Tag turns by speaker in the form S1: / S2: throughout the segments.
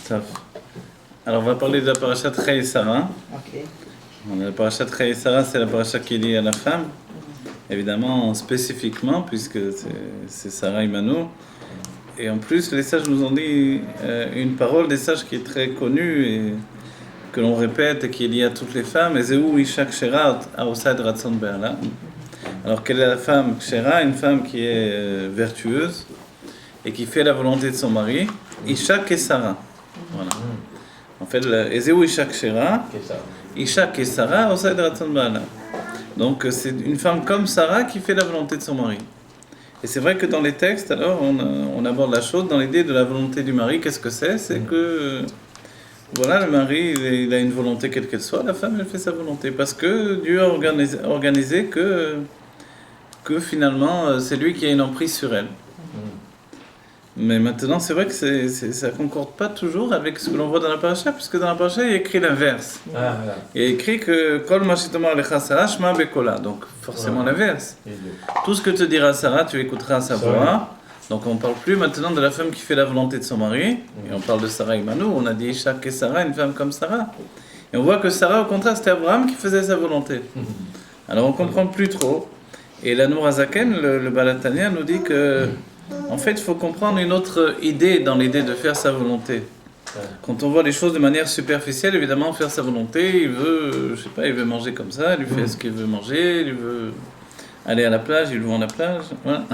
S1: Top. Alors on va parler de la parashat Chai et Sarah.
S2: Ok.
S1: La parashat Chai et Sarah, c'est la parashat qui est liée à la femme, évidemment spécifiquement, puisque c'est Sarah et Mano. Et en plus, les sages nous ont dit une parole des sages qui est très connue et que l'on répète et qui est liée à toutes les femmes. Ezeu Isha Kshera Aosad Ratzon Be'ala. Alors quelle est la femme Kshera? Une femme qui est vertueuse et qui fait la volonté de son mari. Isha Kesara. Voilà. En fait, Ezeu Isha Kshera, Isha Kesara Aosad Ratzon Be'ala. Donc c'est une femme comme Sarah qui fait la volonté de son mari. Et c'est vrai que dans les textes, alors, on aborde la chose dans l'idée de la volonté du mari. Qu'est-ce que c'est? C'est que, voilà, le mari, il a une volonté quelle qu'elle soit, la femme, elle fait sa volonté. Parce que Dieu a organisé que finalement, c'est lui qui a une emprise sur elle. Mais maintenant, c'est vrai que ça ne concorde pas toujours avec ce que l'on voit dans la paracha, puisque dans la paracha, il y a écrit l'inverse.
S3: Ah, voilà.
S1: Il y a écrit que Kol Mashitoma Alecha Sarah Shma Bekola, donc forcément l'inverse. Tout ce que te dira Sarah, tu écouteras sa voix. Donc on ne parle plus maintenant de la femme qui fait la volonté de son mari, et on parle de Sarah et Manu. On a dit Isha et Sarah, une femme comme Sarah. Et on voit que Sarah, au contraire, c'était Abraham qui faisait sa volonté. Alors on ne comprend plus trop. Et l'Anour Hazaken, le Balatania, nous dit que en fait, il faut comprendre une autre idée dans l'idée de faire sa volonté. Quand on voit les choses de manière superficielle, évidemment, faire sa volonté, il veut, je sais pas, il veut manger comme ça, il fait ce qu'il veut manger, il veut aller à la plage, il va à la plage, voilà.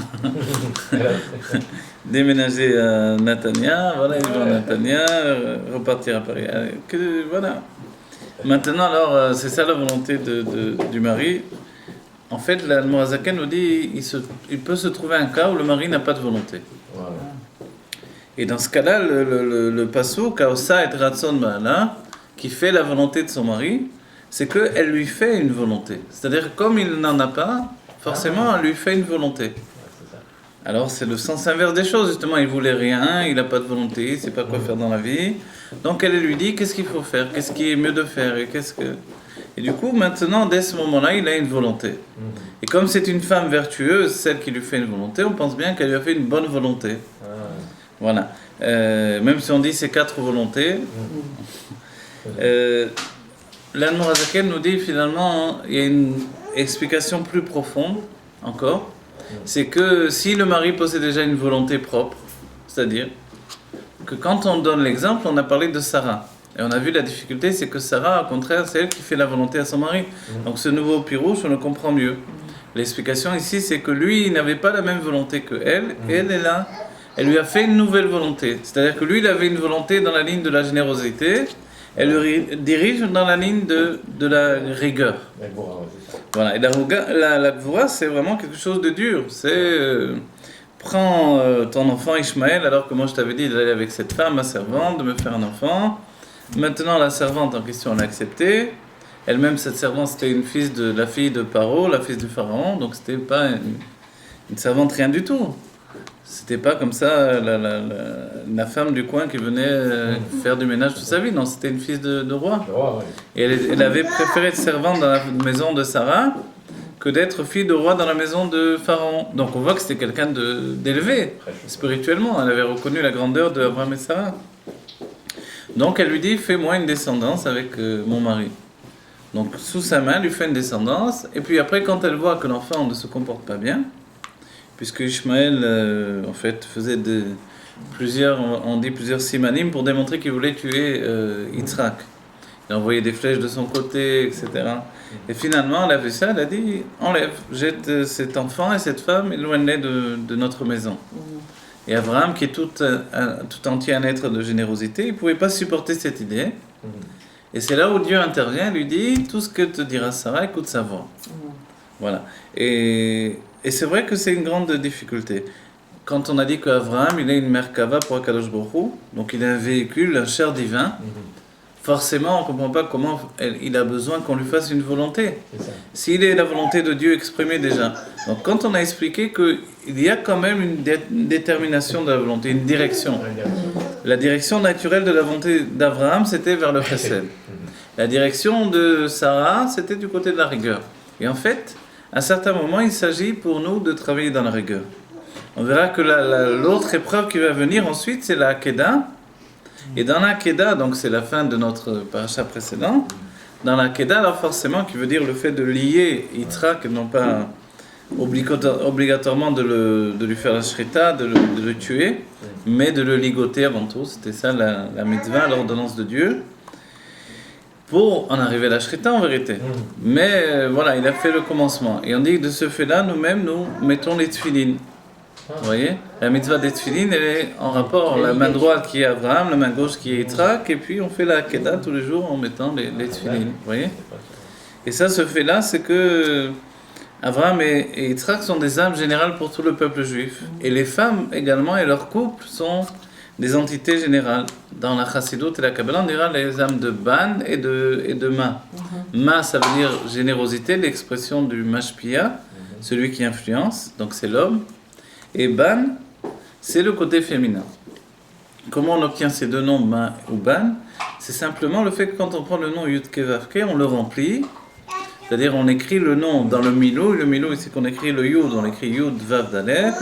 S1: Déménager à Natania, voilà, il va à Natania, repartir à Paris, voilà. Maintenant, alors, c'est ça la volonté du mari. En fait, l'Almorazaken nous dit il peut se trouver un cas où le mari n'a pas de volonté.
S3: Voilà.
S1: Et dans ce cas-là, le pasouk, Kaosa et Ratson Ba'ala, qui fait la volonté de son mari, c'est qu'elle lui fait une volonté. C'est-à-dire, comme il n'en a pas, forcément, elle lui fait une volonté. Alors, c'est le sens inverse des choses. Justement, il voulait rien, il n'a pas de volonté, il ne sait pas quoi faire dans la vie. Donc, elle lui dit qu'est-ce qu'il faut faire, qu'est-ce qui est mieux de faire, et du coup, maintenant, dès ce moment-là, il a une volonté. Et comme c'est une femme vertueuse, celle qui lui fait une volonté, on pense bien qu'elle lui a fait une bonne volonté. Voilà. Même si on dit c'est 4 volontés, l'Anmour Hazaken nous dit finalement, il y a une explication plus profonde encore. C'est que si le mari possède déjà une volonté propre, c'est-à-dire que quand on donne l'exemple, on a parlé de Sarah. Et on a vu la difficulté, c'est que Sarah, au contraire, c'est elle qui fait la volonté à son mari. Donc ce nouveau pirouche, on le comprend mieux. L'explication ici, c'est que lui, il n'avait pas la même volonté que elle, et elle est là. Elle lui a fait une nouvelle volonté. C'est-à-dire que lui, il avait une volonté dans la ligne de la générosité, elle le dirige dans la ligne de la rigueur. Voilà. Et la gvura, c'est vraiment quelque chose de dur. C'est prends ton enfant Ishmaël, alors que moi je t'avais dit d'aller avec cette femme, ma servante, de me faire un enfant. Maintenant, la servante en question l'a accepté. Elle-même, cette servante, c'était la fille de Paro, la fille du pharaon. Donc, c'était pas une servante rien du tout. C'était pas comme ça la femme du coin qui venait faire du ménage toute sa vie. Non, c'était une fille de roi. Et elle avait préféré être servante dans la maison de Sarah que d'être fille de roi dans la maison de Pharaon. Donc, on voit que c'était quelqu'un d'élevé, spirituellement. Elle avait reconnu la grandeur d'Abraham et Sarah. Donc elle lui dit, fais-moi une descendance avec mon mari. Donc sous sa main, elle lui fait une descendance. Et puis après, quand elle voit que l'enfant ne se comporte pas bien, puisque Ishmaël, en fait, faisait plusieurs simanim pour démontrer qu'il voulait tuer Yitzhak. Il envoyait des flèches de son côté, etc. Et finalement, elle a vu ça, elle a dit, enlève, jette cet enfant et cette femme, éloigne-les de notre maison. Et Abraham, qui est tout entier un être de générosité, il ne pouvait pas supporter cette idée. Et c'est là où Dieu intervient et lui dit, tout ce que te dira Sarah, écoute sa voix. Voilà. Et c'est vrai que c'est une grande difficulté. Quand on a dit qu'Abraham, il a une merkava pour Akadosh Baruch Hu, donc il a un véhicule, un chair divin, forcément, on ne comprend pas comment il a besoin qu'on lui fasse une volonté. S'il est la volonté de Dieu exprimée déjà. Donc quand on a expliqué qu'il y a quand même une détermination de la volonté, une direction. La direction naturelle de la volonté d'Abraham, c'était vers le chesed. La direction de Sarah, c'était du côté de la rigueur. Et en fait, à un certain moment, il s'agit pour nous de travailler dans la rigueur. On verra que l'autre épreuve qui va venir ensuite, c'est la Kedah. Et dans la Keda, donc c'est la fin de notre paracha précédent, dans la Keda, alors forcément, qui veut dire le fait de lier Yitzhak, non pas obligatoirement de lui faire la shrita, de le tuer, mais de le ligoter avant tout. C'était ça la mitzvah, l'ordonnance de Dieu, pour en arriver à la shrita en vérité. Mais voilà, il a fait le commencement. Et on dit que de ce fait-là, nous-mêmes, nous mettons les tefilines. Vous voyez, la mitzvah des tefilines, elle est en rapport, la main droite qui est Abraham, la main gauche qui est Yitzhak, et puis on fait la Kedah tous les jours en mettant les tefilines. Vous voyez. Et ça, ce fait-là, c'est que Abraham et Yitzhak sont des âmes générales pour tout le peuple juif. Et les femmes également et leurs couples sont des entités générales. Dans la Chassidut et la Kabbalah, on dira les âmes de Ban et de Ma. Ma, ça veut dire générosité, l'expression du Mashpia, celui qui influence, donc c'est l'homme. Et Ban, c'est le côté féminin. Comment on obtient ces deux noms, Ma ou Ban? C'est simplement le fait que quand on prend le nom Yud Ke Vav Ke, on le remplit. C'est-à-dire on écrit le nom dans le Milou. Le Milou, c'est qu'on écrit le Yud, on écrit Yud Vav Dalef,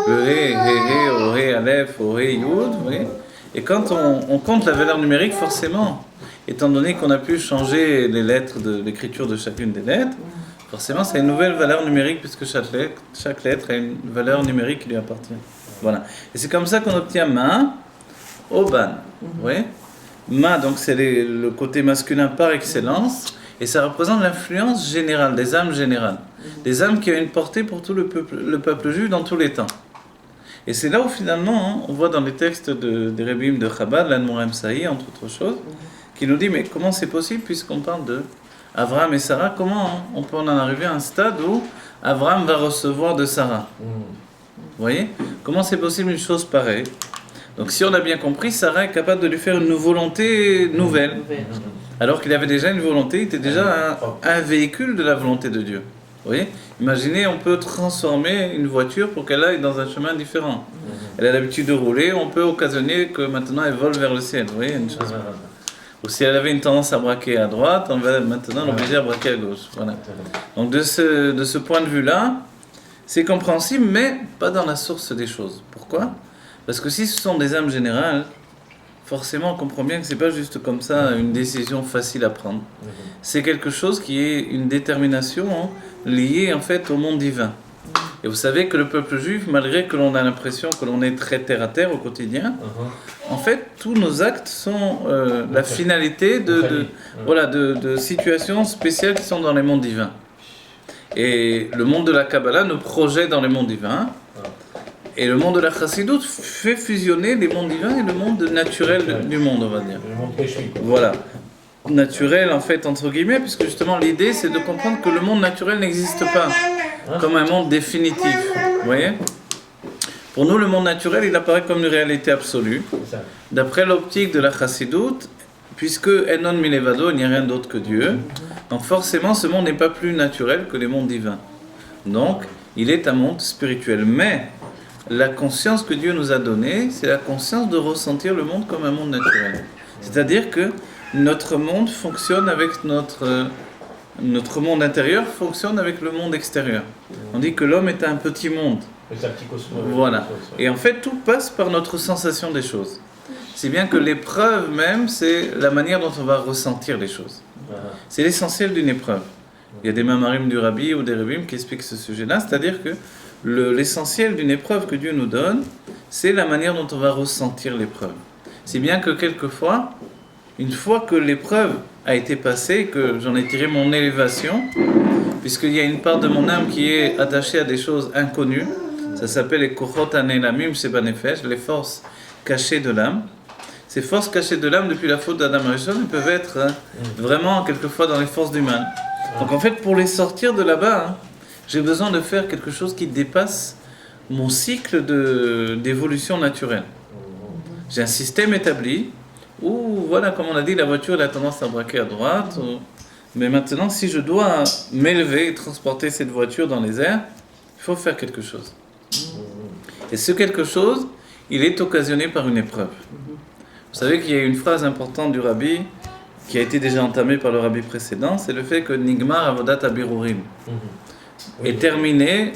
S1: le He, He, He, O, He, Alef, O, He, Yud. Vous voyez. Et quand on compte la valeur numérique, forcément, étant donné qu'on a pu changer les lettres de l'écriture de chacune des lettres, forcément, c'est une nouvelle valeur numérique puisque chaque lettre a une valeur numérique qui lui appartient. Voilà. Et c'est comme ça qu'on obtient Ma au Ban. Vous voyez. Ma, donc c'est le côté masculin par excellence. Et ça représente l'influence générale, des âmes générales. Des âmes qui ont une portée pour tout le peuple juif dans tous les temps. Et c'est là où finalement, on voit dans les textes des Rebbeim de Chabad, l'Admor Saï, entre autres choses, qui nous dit, mais comment c'est possible puisqu'on parle de Abraham et Sarah, comment on peut en arriver à un stade où Abraham va recevoir de Sarah? Vous voyez? Comment c'est possible une chose pareille? Donc si on a bien compris, Sarah est capable de lui faire une volonté nouvelle. Alors qu'il avait déjà une volonté, il était déjà un véhicule de la volonté de Dieu. Vous voyez? Imaginez, on peut transformer une voiture pour qu'elle aille dans un chemin différent. Elle a l'habitude de rouler, on peut occasionner que maintenant elle vole vers le ciel. Vous voyez, une chose. Ou si elle avait une tendance à braquer à droite, on va maintenant l'obliger à braquer à gauche. Voilà. Donc de ce point de vue-là, c'est compréhensible, mais pas dans la source des choses. Pourquoi? Parce que si ce sont des âmes générales, forcément on comprend bien que c'est pas juste comme ça une décision facile à prendre. C'est quelque chose qui est une détermination liée en fait au monde divin. Et vous savez que le peuple juif, malgré que l'on a l'impression que l'on est très terre à terre au quotidien, en fait tous nos actes sont la finalité de situations spéciales qui sont dans les mondes divins. Et le monde de la Kabbalah nous projette dans les mondes divins. Et le monde de la Chassidut fait fusionner les mondes divins et le monde naturel du monde, on va dire.
S2: Le monde péché.
S1: Voilà. Naturel, en fait, entre guillemets, puisque justement l'idée, c'est de comprendre que le monde naturel n'existe pas comme un monde définitif. Vous voyez? Pour nous, le monde naturel, il apparaît comme une réalité absolue. D'après l'optique de la Chassidut, puisque Enon Milevado, il n'y a rien d'autre que Dieu. Donc forcément, ce monde n'est pas plus naturel que les mondes divins. Donc, il est un monde spirituel. Mais la conscience que Dieu nous a donnée, c'est la conscience de ressentir le monde comme un monde naturel. C'est-à-dire que notre monde fonctionne avec notre monde intérieur fonctionne avec le monde extérieur. On dit que l'homme est un petit monde.
S2: C'est un petit cosmos.
S1: Voilà. Et en fait, tout passe par notre sensation des choses. C'est bien que l'épreuve même, c'est la manière dont on va ressentir les choses. C'est l'essentiel d'une épreuve. Il y a des mamarim du Rabbi ou des Rebbeim qui expliquent ce sujet-là, c'est-à-dire que l'essentiel d'une épreuve que Dieu nous donne, c'est la manière dont on va ressentir l'épreuve. C'est bien que quelquefois, une fois que l'épreuve a été passée, que j'en ai tiré mon élévation, puisqu'il y a une part de mon âme qui est attachée à des choses inconnues, ça s'appelle les kochot hanelamim shebanefesh, les forces cachées de l'âme. Ces forces cachées de l'âme, depuis la faute d'Adam et Rishon, elles peuvent être vraiment quelquefois dans les forces du mal. Donc en fait, pour les sortir de là-bas, j'ai besoin de faire quelque chose qui dépasse mon cycle d'évolution naturelle. J'ai un système établi où, voilà, comme on a dit, la voiture elle a tendance à braquer à droite. Mais maintenant, si je dois m'élever et transporter cette voiture dans les airs, il faut faire quelque chose. Et ce quelque chose, il est occasionné par une épreuve. Vous savez qu'il y a une phrase importante du Rabbi qui a été déjà entamée par le Rabbi précédent, c'est le fait que Nigmar Avodat HaBirurim est terminé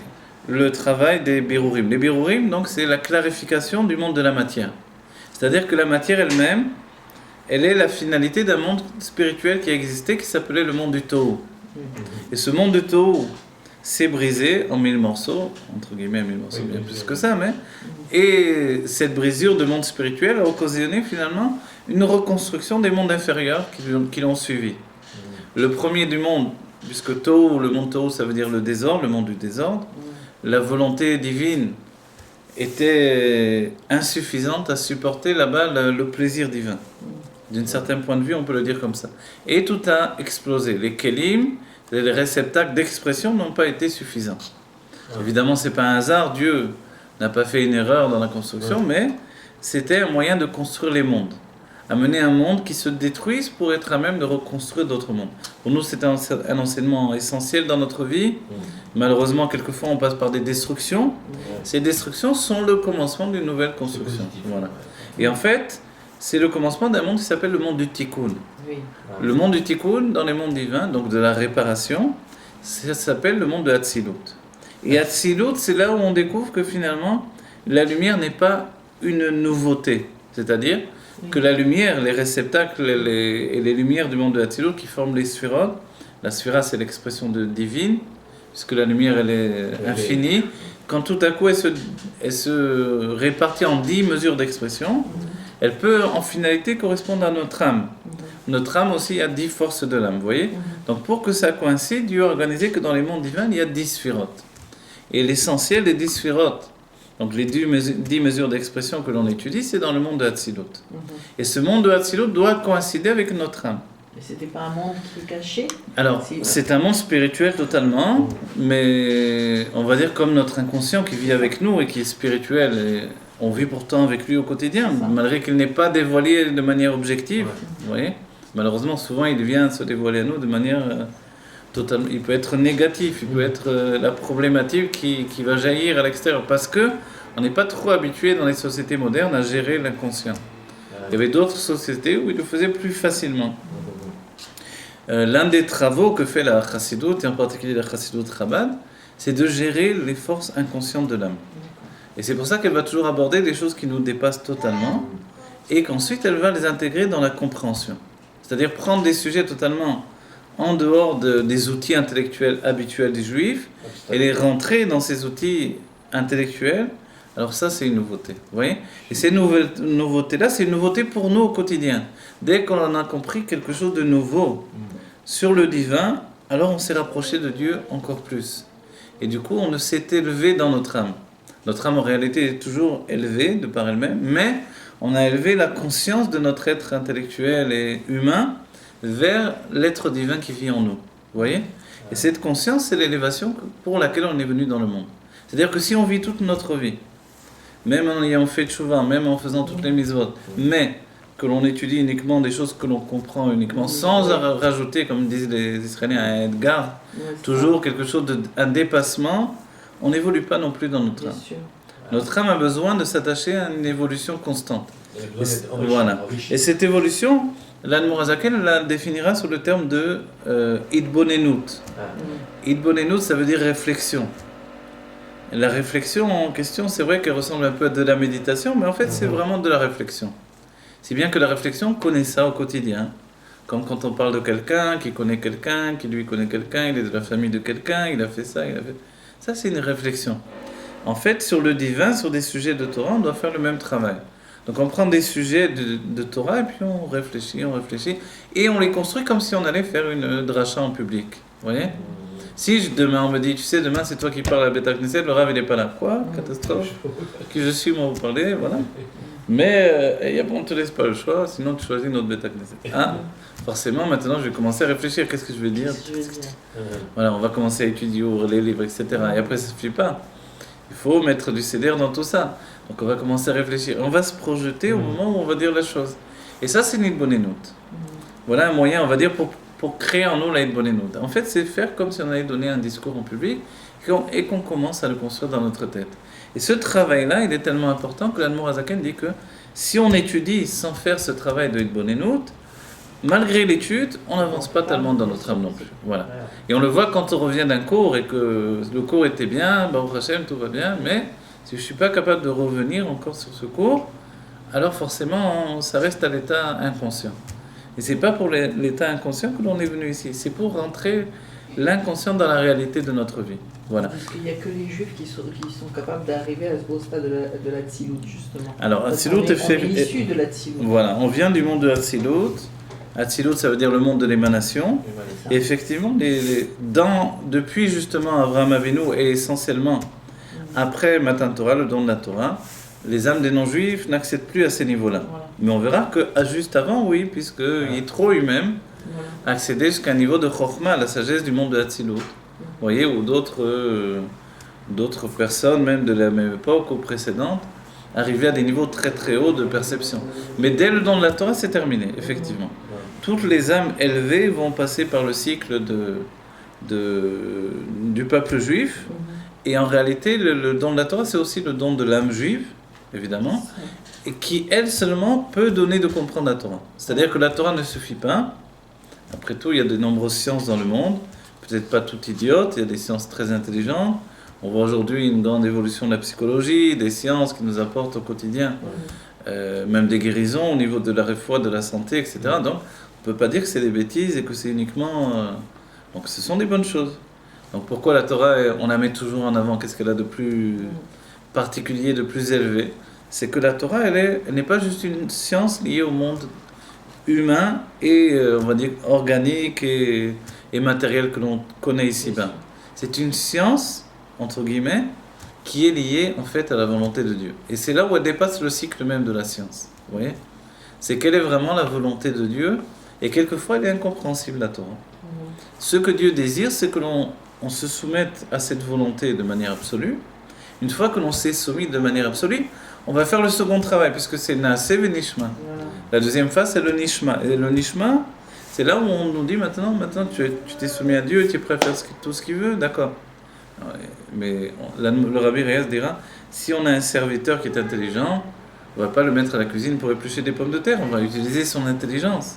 S1: le travail des Birurim. Les Birurim, donc, c'est la clarification du monde de la matière. C'est-à-dire que la matière elle-même, elle est la finalité d'un monde spirituel qui existait, qui s'appelait le monde du Tohu. Et ce monde du Tohu s'est brisé en 1000 morceaux, entre guillemets 1000 morceaux, bien plus que ça, mais... Et cette brisure de monde spirituel a occasionné finalement une reconstruction des mondes inférieurs qui l'ont suivi. Le premier du monde, puisque Tohu, le monde Tohu, ça veut dire le désordre, le monde du désordre, la volonté divine était insuffisante à supporter là-bas le plaisir divin. D'un certain point de vue, on peut le dire comme ça. Et tout a explosé. Les kelim, les réceptacles d'expression n'ont pas été suffisants. Évidemment, ce n'est pas un hasard, Dieu n'a pas fait une erreur dans la construction, mais c'était un moyen de construire les mondes. Amener un monde qui se détruise pour être à même de reconstruire d'autres mondes. Pour nous, c'est un enseignement essentiel dans notre vie. Malheureusement, quelquefois, on passe par des destructions. Ces destructions sont le commencement d'une nouvelle construction. Voilà. Et en fait, c'est le commencement d'un monde qui s'appelle le monde du Tikkun. Le monde du Tikkun, dans les mondes divins, donc de la réparation, ça s'appelle le monde de Hatzilut. Et Hatzilut, c'est là où on découvre que finalement, la lumière n'est pas une nouveauté. C'est-à-dire que la lumière, les réceptacles et les lumières du monde de Hatzilut qui forment les sphérotes, la sphira c'est l'expression de divine, puisque la lumière elle est infinie, quand tout à coup elle se répartit en 10 mesures d'expression, elle peut en finalité correspondre à notre âme. Notre âme aussi a 10 forces de l'âme, vous voyez. Donc pour que ça coïncide, Dieu a organisé que dans les mondes divins, il y a 10 sphérotes. Et l'essentiel des 10 sphérotes, donc les 10 mesures d'expression que l'on étudie, c'est dans le monde de Hatzilut. Et ce monde de Hatzilut doit coïncider avec notre âme.
S2: Mais c'était pas un monde qui est caché?
S1: Alors, c'est un monde spirituel totalement, mais on va dire comme notre inconscient qui vit avec nous et qui est spirituel. Et on vit pourtant avec lui au quotidien, malgré qu'il n'est pas dévoilé de manière objective. Vous voyez ? Malheureusement, souvent, il vient se dévoiler à nous de manière totalement... Il peut être négatif, il peut être la problématique qui va jaillir à l'extérieur, parce que on n'est pas trop habitué dans les sociétés modernes à gérer l'inconscient. Il y avait d'autres sociétés où ils le faisaient plus facilement. L'un des travaux que fait la Chassidut, et en particulier la Chassidut Chabad, c'est de gérer les forces inconscientes de l'âme. Et c'est pour ça qu'elle va toujours aborder des choses qui nous dépassent totalement, et qu'ensuite elle va les intégrer dans la compréhension. C'est-à-dire prendre des sujets totalement en dehors des outils intellectuels habituels des juifs, et les rentrer dans ces outils intellectuels. Alors ça, c'est une nouveauté, vous voyez ? Et ces nouveautés-là, c'est une nouveauté pour nous au quotidien. Dès qu'on en a compris quelque chose de nouveau sur le divin, alors on s'est rapproché de Dieu encore plus. Et du coup, on s'est élevé dans notre âme. Notre âme, en réalité, est toujours élevée de par elle-même, mais on a élevé la conscience de notre être intellectuel et humain vers l'être divin qui vit en nous. Vous voyez ? Et cette conscience, c'est l'élévation pour laquelle on est venu dans le monde. C'est-à-dire que si on vit toute notre vie, même en ayant fait tchouva, même en faisant toutes les mitzvot, mais que l'on étudie uniquement des choses que l'on comprend uniquement, sans rajouter, comme disent les Israéliens, un Edgar, toujours quelque chose un dépassement, on n'évolue pas non plus dans notre âme. Notre âme a besoin de s'attacher à une évolution constante. Voilà. Et cette évolution, l'Admour HaZaken la définira sous le terme de Idbonenut. Idbonenut, ça veut dire réflexion. La réflexion en question, c'est vrai qu'elle ressemble un peu à de la méditation, mais en fait, c'est vraiment de la réflexion. Si bien que la réflexion, on connaît ça au quotidien. Comme quand on parle de quelqu'un, qui connaît quelqu'un, qui lui connaît quelqu'un, il est de la famille de quelqu'un, il a fait ça, il a fait... Ça, c'est une réflexion. En fait, sur le divin, sur des sujets de Torah, on doit faire le même travail. Donc on prend des sujets de Torah et puis on réfléchit, et on les construit comme si on allait faire une dracha en public. Vous voyez ? Si demain on me dit, tu sais, demain c'est toi qui parles à Beth Knesset, le Rav il n'est pas là. Quoi ? Catastrophe. Qui je suis, moi, vous parlez, voilà. Mais on ne te laisse pas le choix, sinon tu choisis notre Beth Knesset. Hein ? Forcément, maintenant je vais commencer à réfléchir, qu'est-ce que je vais dire ? Voilà, on va commencer à étudier, ouvrir les livres, etc. Et après ça ne suffit pas. Il faut mettre du CDR dans tout ça. Donc on va commencer à réfléchir. On va se projeter au moment où on va dire la chose. Et ça, c'est l'Idbonenut. Voilà un moyen, on va dire, pour créer en nous l'Idbonenut. En fait, c'est faire comme si on allait donner un discours en public et qu'on commence à le construire dans notre tête. Et ce travail-là, il est tellement important que l'Admour HaZaken dit que si on étudie sans faire ce travail de Idbonenut, malgré l'étude, on n'avance pas tellement dans notre âme non plus. Voilà. Et on le voit quand on revient d'un cours et que le cours était bien, Baruch Hashem, tout va bien, mais si je ne suis pas capable de revenir encore sur ce cours, alors forcément, ça reste à l'état inconscient. Et c'est pas pour l'état inconscient que l'on est venu ici, c'est pour rentrer l'inconscient dans la réalité de notre vie. Voilà.
S2: Parce qu'il n'y a que les juifs qui sont capables d'arriver à ce stade de la Tzilut, justement.
S1: Alors,
S2: Parce
S1: Atzilut
S2: qu'on est issu de la Tzilut.
S1: Voilà, on vient du monde de Atzilut. Atzilut, ça veut dire le monde de l'émanation. Et effectivement, depuis justement Abraham Avinu et essentiellement après Matan Torah, le don de la Torah, les âmes des non-juifs n'accèdent plus à ces niveaux-là.
S2: Voilà.
S1: Mais on verra que juste avant, oui, puisque Yitro lui-même
S2: Voilà.
S1: accédait jusqu'à un niveau de Chokhmah, la sagesse du monde de Atzilut. Vous voyez, ou d'autres personnes, même de la même époque ou précédente, arrivaient à des niveaux très très hauts de perception. Mais dès le don de la Torah, c'est terminé, effectivement. Toutes les âmes élevées vont passer par le cycle du peuple juif. Et en réalité, le don de la Torah, c'est aussi le don de l'âme juive, évidemment, et qui, elle seulement, peut donner de comprendre la Torah. C'est-à-dire que la Torah ne suffit pas. Après tout, il y a de nombreuses sciences dans le monde, peut-être pas toutes idiotes, il y a des sciences très intelligentes. On voit aujourd'hui une grande évolution de la psychologie, des sciences qui nous apportent au quotidien, même des guérisons au niveau de la foi, de la santé, etc. Donc, on ne peut pas dire que c'est des bêtises et que c'est uniquement... Donc, ce sont des bonnes choses. Donc, pourquoi la Torah, on la met toujours en avant? Qu'est-ce qu'elle a de plus particulier, de plus élevé? C'est que la Torah, elle n'est pas juste une science liée au monde humain et, on va dire, organique et matériel que l'on connaît ici-bas. C'est une science, entre guillemets, qui est liée, en fait, à la volonté de Dieu. Et c'est là où elle dépasse le cycle même de la science. Vous voyez? C'est quelle est vraiment la volonté de Dieu, et quelquefois, elle est incompréhensible, la Torah. Ce que Dieu désire, c'est que l'on se soumette à cette volonté de manière absolue. Une fois que l'on s'est soumis de manière absolue, on va faire le second travail, puisque c'est Naaseh Nishma. La deuxième phase, c'est le Nishma. Et le Nishma, c'est là où on nous dit maintenant tu t'es soumis à Dieu, tu es prêt à faire tout ce qu'il veut, d'accord. Mais le Rabbi Reyes dira, si on a un serviteur qui est intelligent, on ne va pas le mettre à la cuisine pour éplucher des pommes de terre, on va utiliser son intelligence.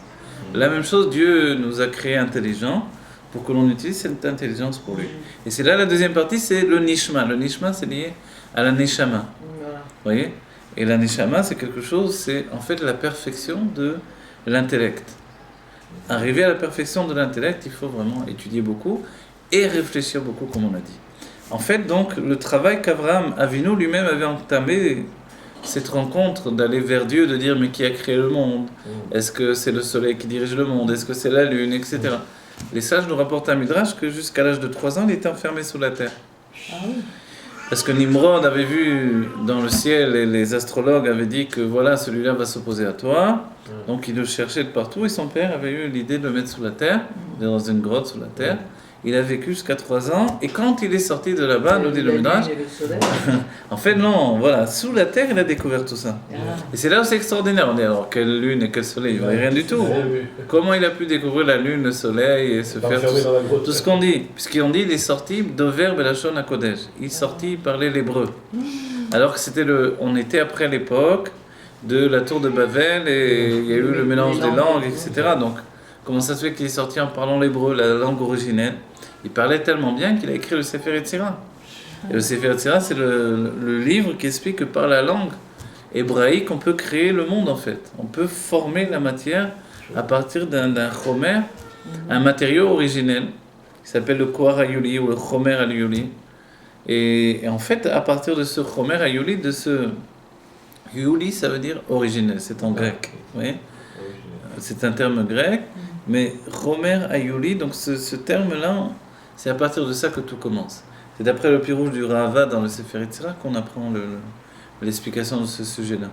S1: La même chose, Dieu nous a créés intelligents pour que l'on utilise cette intelligence pour lui. Et c'est là la deuxième partie, c'est le Nishma. Le Nishma, c'est lié à la Neshama. Vous voyez? Et la Neshama, c'est quelque chose, c'est en fait la perfection de l'intellect. Arriver à la perfection de l'intellect, il faut vraiment étudier beaucoup et réfléchir beaucoup, comme on a dit. En fait, donc, le travail qu'Abraham Avinu lui-même avait entamé, cette rencontre d'aller vers Dieu, de dire mais qui a créé le monde? Est-ce que c'est le soleil qui dirige le monde? Est-ce que c'est la lune, etc. Les sages nous rapportent un midrash que jusqu'à l'âge de 3 ans, il était enfermé sous la terre. Parce que Nimrod avait vu dans le ciel et les astrologues avaient dit que voilà, celui-là va s'opposer à toi. Donc il le cherchait de partout et son père avait eu l'idée de le mettre sous la terre, dans une grotte sous la terre. Il a vécu jusqu'à 3 ans et quand il est sorti de là-bas, nous dit le midrash, en fait non, voilà, sous la terre il a découvert tout ça. Et c'est là où c'est extraordinaire. On dit alors quelle lune et quel soleil, il ne voyait rien du tout. Comment il a pu découvrir la lune, le soleil et se faire tout ce qu'on dit? Puisqu'on dit il est sorti d'Over Belachon à Kodesh. Il est sorti, il parlait l'hébreu. Alors que on était après l'époque de la tour de Babel et il y a eu le mélange des langues, etc. Donc comment ça se fait qu'il est sorti en parlant l'hébreu, la langue originelle? Il parlait tellement bien qu'il a écrit le Sefer Yetzira. Et le Sefer Yetzira, c'est le livre qui explique que par la langue hébraïque, on peut créer le monde en fait. On peut former la matière à partir d'un chomer, un matériau originel, qui s'appelle le Kohar Ayuli ou le Chomer Ayuli. Et en fait, à partir de ce Chomer Ayuli, de ce Yuli, ça veut dire originel, c'est en grec. Vous voyez? C'est un terme grec, mais Chomer Ayuli, donc ce terme-là, c'est à partir de ça que tout commence. C'est d'après le pirouge du Rava dans le Sefer Yetzira qu'on apprend l'explication de ce sujet-là.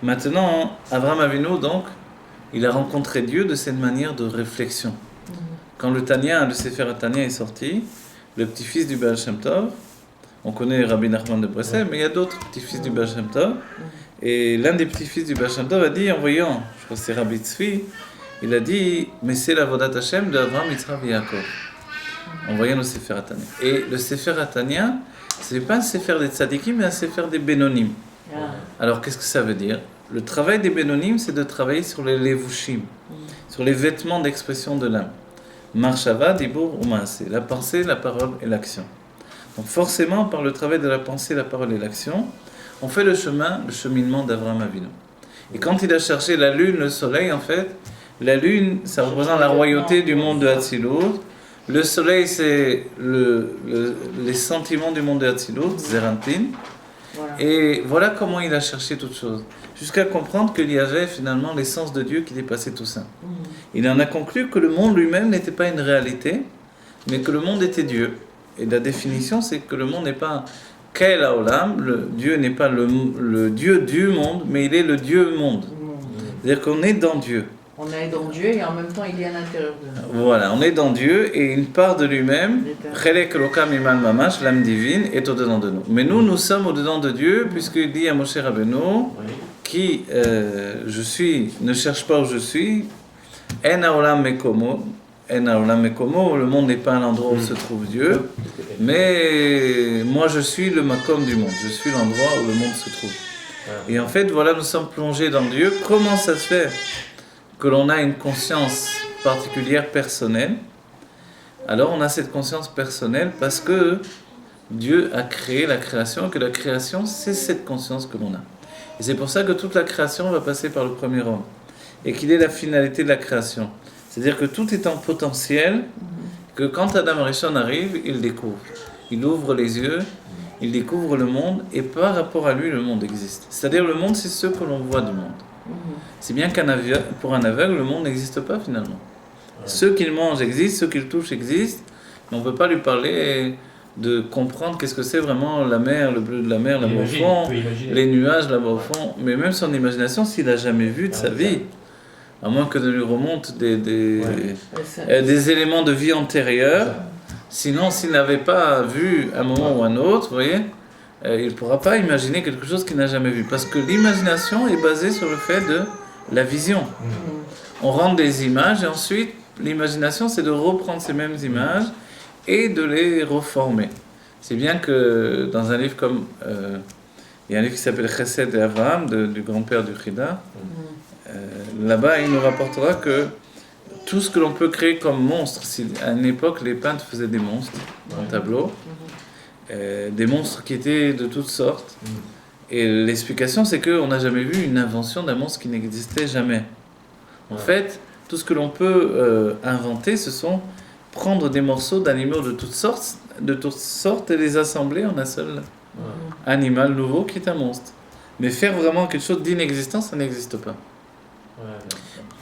S1: Maintenant, Abraham Avinu, donc, il a rencontré Dieu de cette manière de réflexion. Quand le Sefer Tanya est sorti, le petit-fils du Baal Shem Tov, on connaît Rabbi Nachman de Breslev, mais il y a d'autres petits-fils du Baal Shem Tov, et l'un des petits-fils du Baal Shem Tov a dit, en voyant, je crois que c'est Rabbi Tzvi, il a dit, mais c'est la Vodat Hashem de Abraham, Yitzhak et Yaakov. En voyant le Sefer Tanya. Et le Sefer Tanya, ce n'est pas un Sefer des Tzadikim, mais un Sefer des Benonim. Alors qu'est-ce que ça veut dire? Le travail des Benonim, c'est de travailler sur les Levushim, sur les vêtements d'expression de l'âme. Marshava, Dibur ou Maaseh, la pensée, la parole et l'action. Donc forcément, par le travail de la pensée, la parole et l'action, on fait le cheminement d'Abraham Avinu. Et quand il a cherché la lune, le soleil, en fait, la lune, ça représente la royauté du monde de Hatzilut. Le soleil, c'est les sentiments du monde de Hatzilut, Zeranpin.
S2: Voilà.
S1: Et voilà comment il a cherché toutes choses. Jusqu'à comprendre qu'il y avait finalement l'essence de Dieu qui dépassait tout ça. Il en a conclu que le monde lui-même n'était pas une réalité, mais que le monde était Dieu. Et la définition, c'est que le monde n'est pas Kel Haolam, le Dieu n'est pas le Dieu du monde, mais il est le Dieu monde. C'est-à-dire qu'on est dans Dieu.
S2: On est dans Dieu et en même temps il est à l'intérieur de nous.
S1: Voilà, on est dans Dieu et une part de lui-même, Chelek Elokam Iman Mamash, l'âme divine, est au-dedans de nous. Mais nous sommes au-dedans de Dieu, puisqu'il dit à Moshe Rabbeinu, qui je suis, ne cherche pas où je suis, En Haolam Mekomo, En Haolam Mekomo, le monde n'est pas l'endroit où se trouve Dieu, mais moi je suis le Makom du monde, je suis l'endroit où le monde se trouve. Et en fait, voilà, nous sommes plongés dans Dieu. Comment ça se fait que l'on a une conscience particulière personnelle? Alors on a cette conscience personnelle parce que Dieu a créé la création, et que la création, c'est cette conscience que l'on a. Et c'est pour ça que toute la création va passer par le premier homme, et qu'il est la finalité de la création. C'est-à-dire que tout est en potentiel, que quand Adam Rishon arrive, il découvre. Il ouvre les yeux, il découvre le monde, et par rapport à lui, le monde existe. C'est-à-dire le monde, c'est ce que l'on voit du monde. C'est bien pour un aveugle, le monde n'existe pas finalement. Ceux qu'il mange existent, ceux qu'il touche existent, mais on ne peut pas lui parler de comprendre qu'est-ce que c'est vraiment la mer, le bleu de la mer là-bas au fond, les nuages là-bas au fond. Mais même son imagination, s'il n'a jamais vu de sa vie, à moins que de lui remonte des éléments de vie antérieurs, sinon s'il n'avait pas vu un moment ou un autre, vous voyez, il ne pourra pas imaginer quelque chose qu'il n'a jamais vu. Parce que l'imagination est basée sur le fait de la vision. On rentre des images et ensuite, l'imagination, c'est de reprendre ces mêmes images et de les reformer. C'est bien que dans un livre comme... il y a un livre qui s'appelle Chesed et Avraham, du grand-père du Chida. Là-bas, il nous rapportera que tout ce que l'on peut créer comme monstre, si à une époque, les peintres faisaient des monstres en tableau, des monstres qui étaient de toutes sortes. Et l'explication, c'est qu'on n'a jamais vu une invention d'un monstre qui n'existait jamais. En fait, tout ce que l'on peut inventer, ce sont prendre des morceaux d'animaux de toutes sortes et les assembler en un seul animal nouveau qui est un monstre. Mais faire vraiment quelque chose d'inexistant, ça n'existe pas.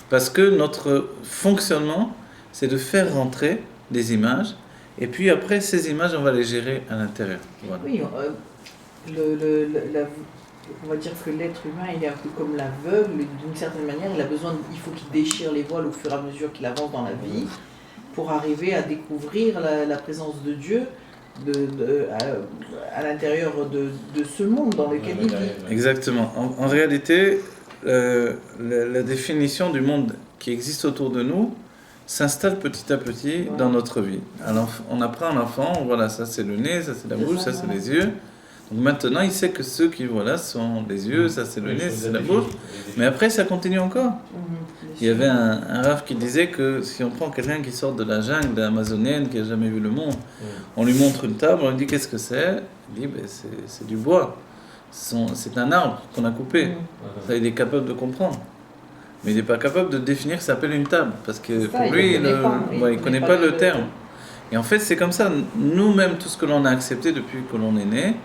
S1: Parce que notre fonctionnement, c'est de faire rentrer des images, et puis après, ces images, on va les gérer à l'intérieur. Voilà.
S2: Oui, on va dire que l'être humain, il est un peu comme l'aveugle, d'une certaine manière, il faut qu'il déchire les voiles au fur et à mesure qu'il avance dans la vie, pour arriver à découvrir la présence de Dieu à l'intérieur de ce monde dans lequel il vit.
S1: Exactement. En réalité, la définition du monde qui existe autour de nous s'installe petit à petit dans notre vie. Alors, on apprend à l'enfant, voilà, ça c'est le nez, ça c'est la bouche, ça c'est les yeux. Donc maintenant, il sait que ceux qui voient là sont les yeux, ça c'est le nez, ça c'est la bouche. Mais après, ça continue encore. Il y avait un rave qui disait que si on prend quelqu'un qui sort de la jungle amazonienne, qui n'a jamais vu le monde, on lui montre une table, on lui dit qu'est-ce que c'est? Il dit c'est du bois. C'est un arbre qu'on a coupé. Ça, il est capable de comprendre. Mais il n'est pas capable de définir ce que s'appelle une table. Parce que pour lui, il ne connaît pas le terme. Et en fait, c'est comme ça. Nous-mêmes, tout ce que l'on a accepté depuis que l'on est né,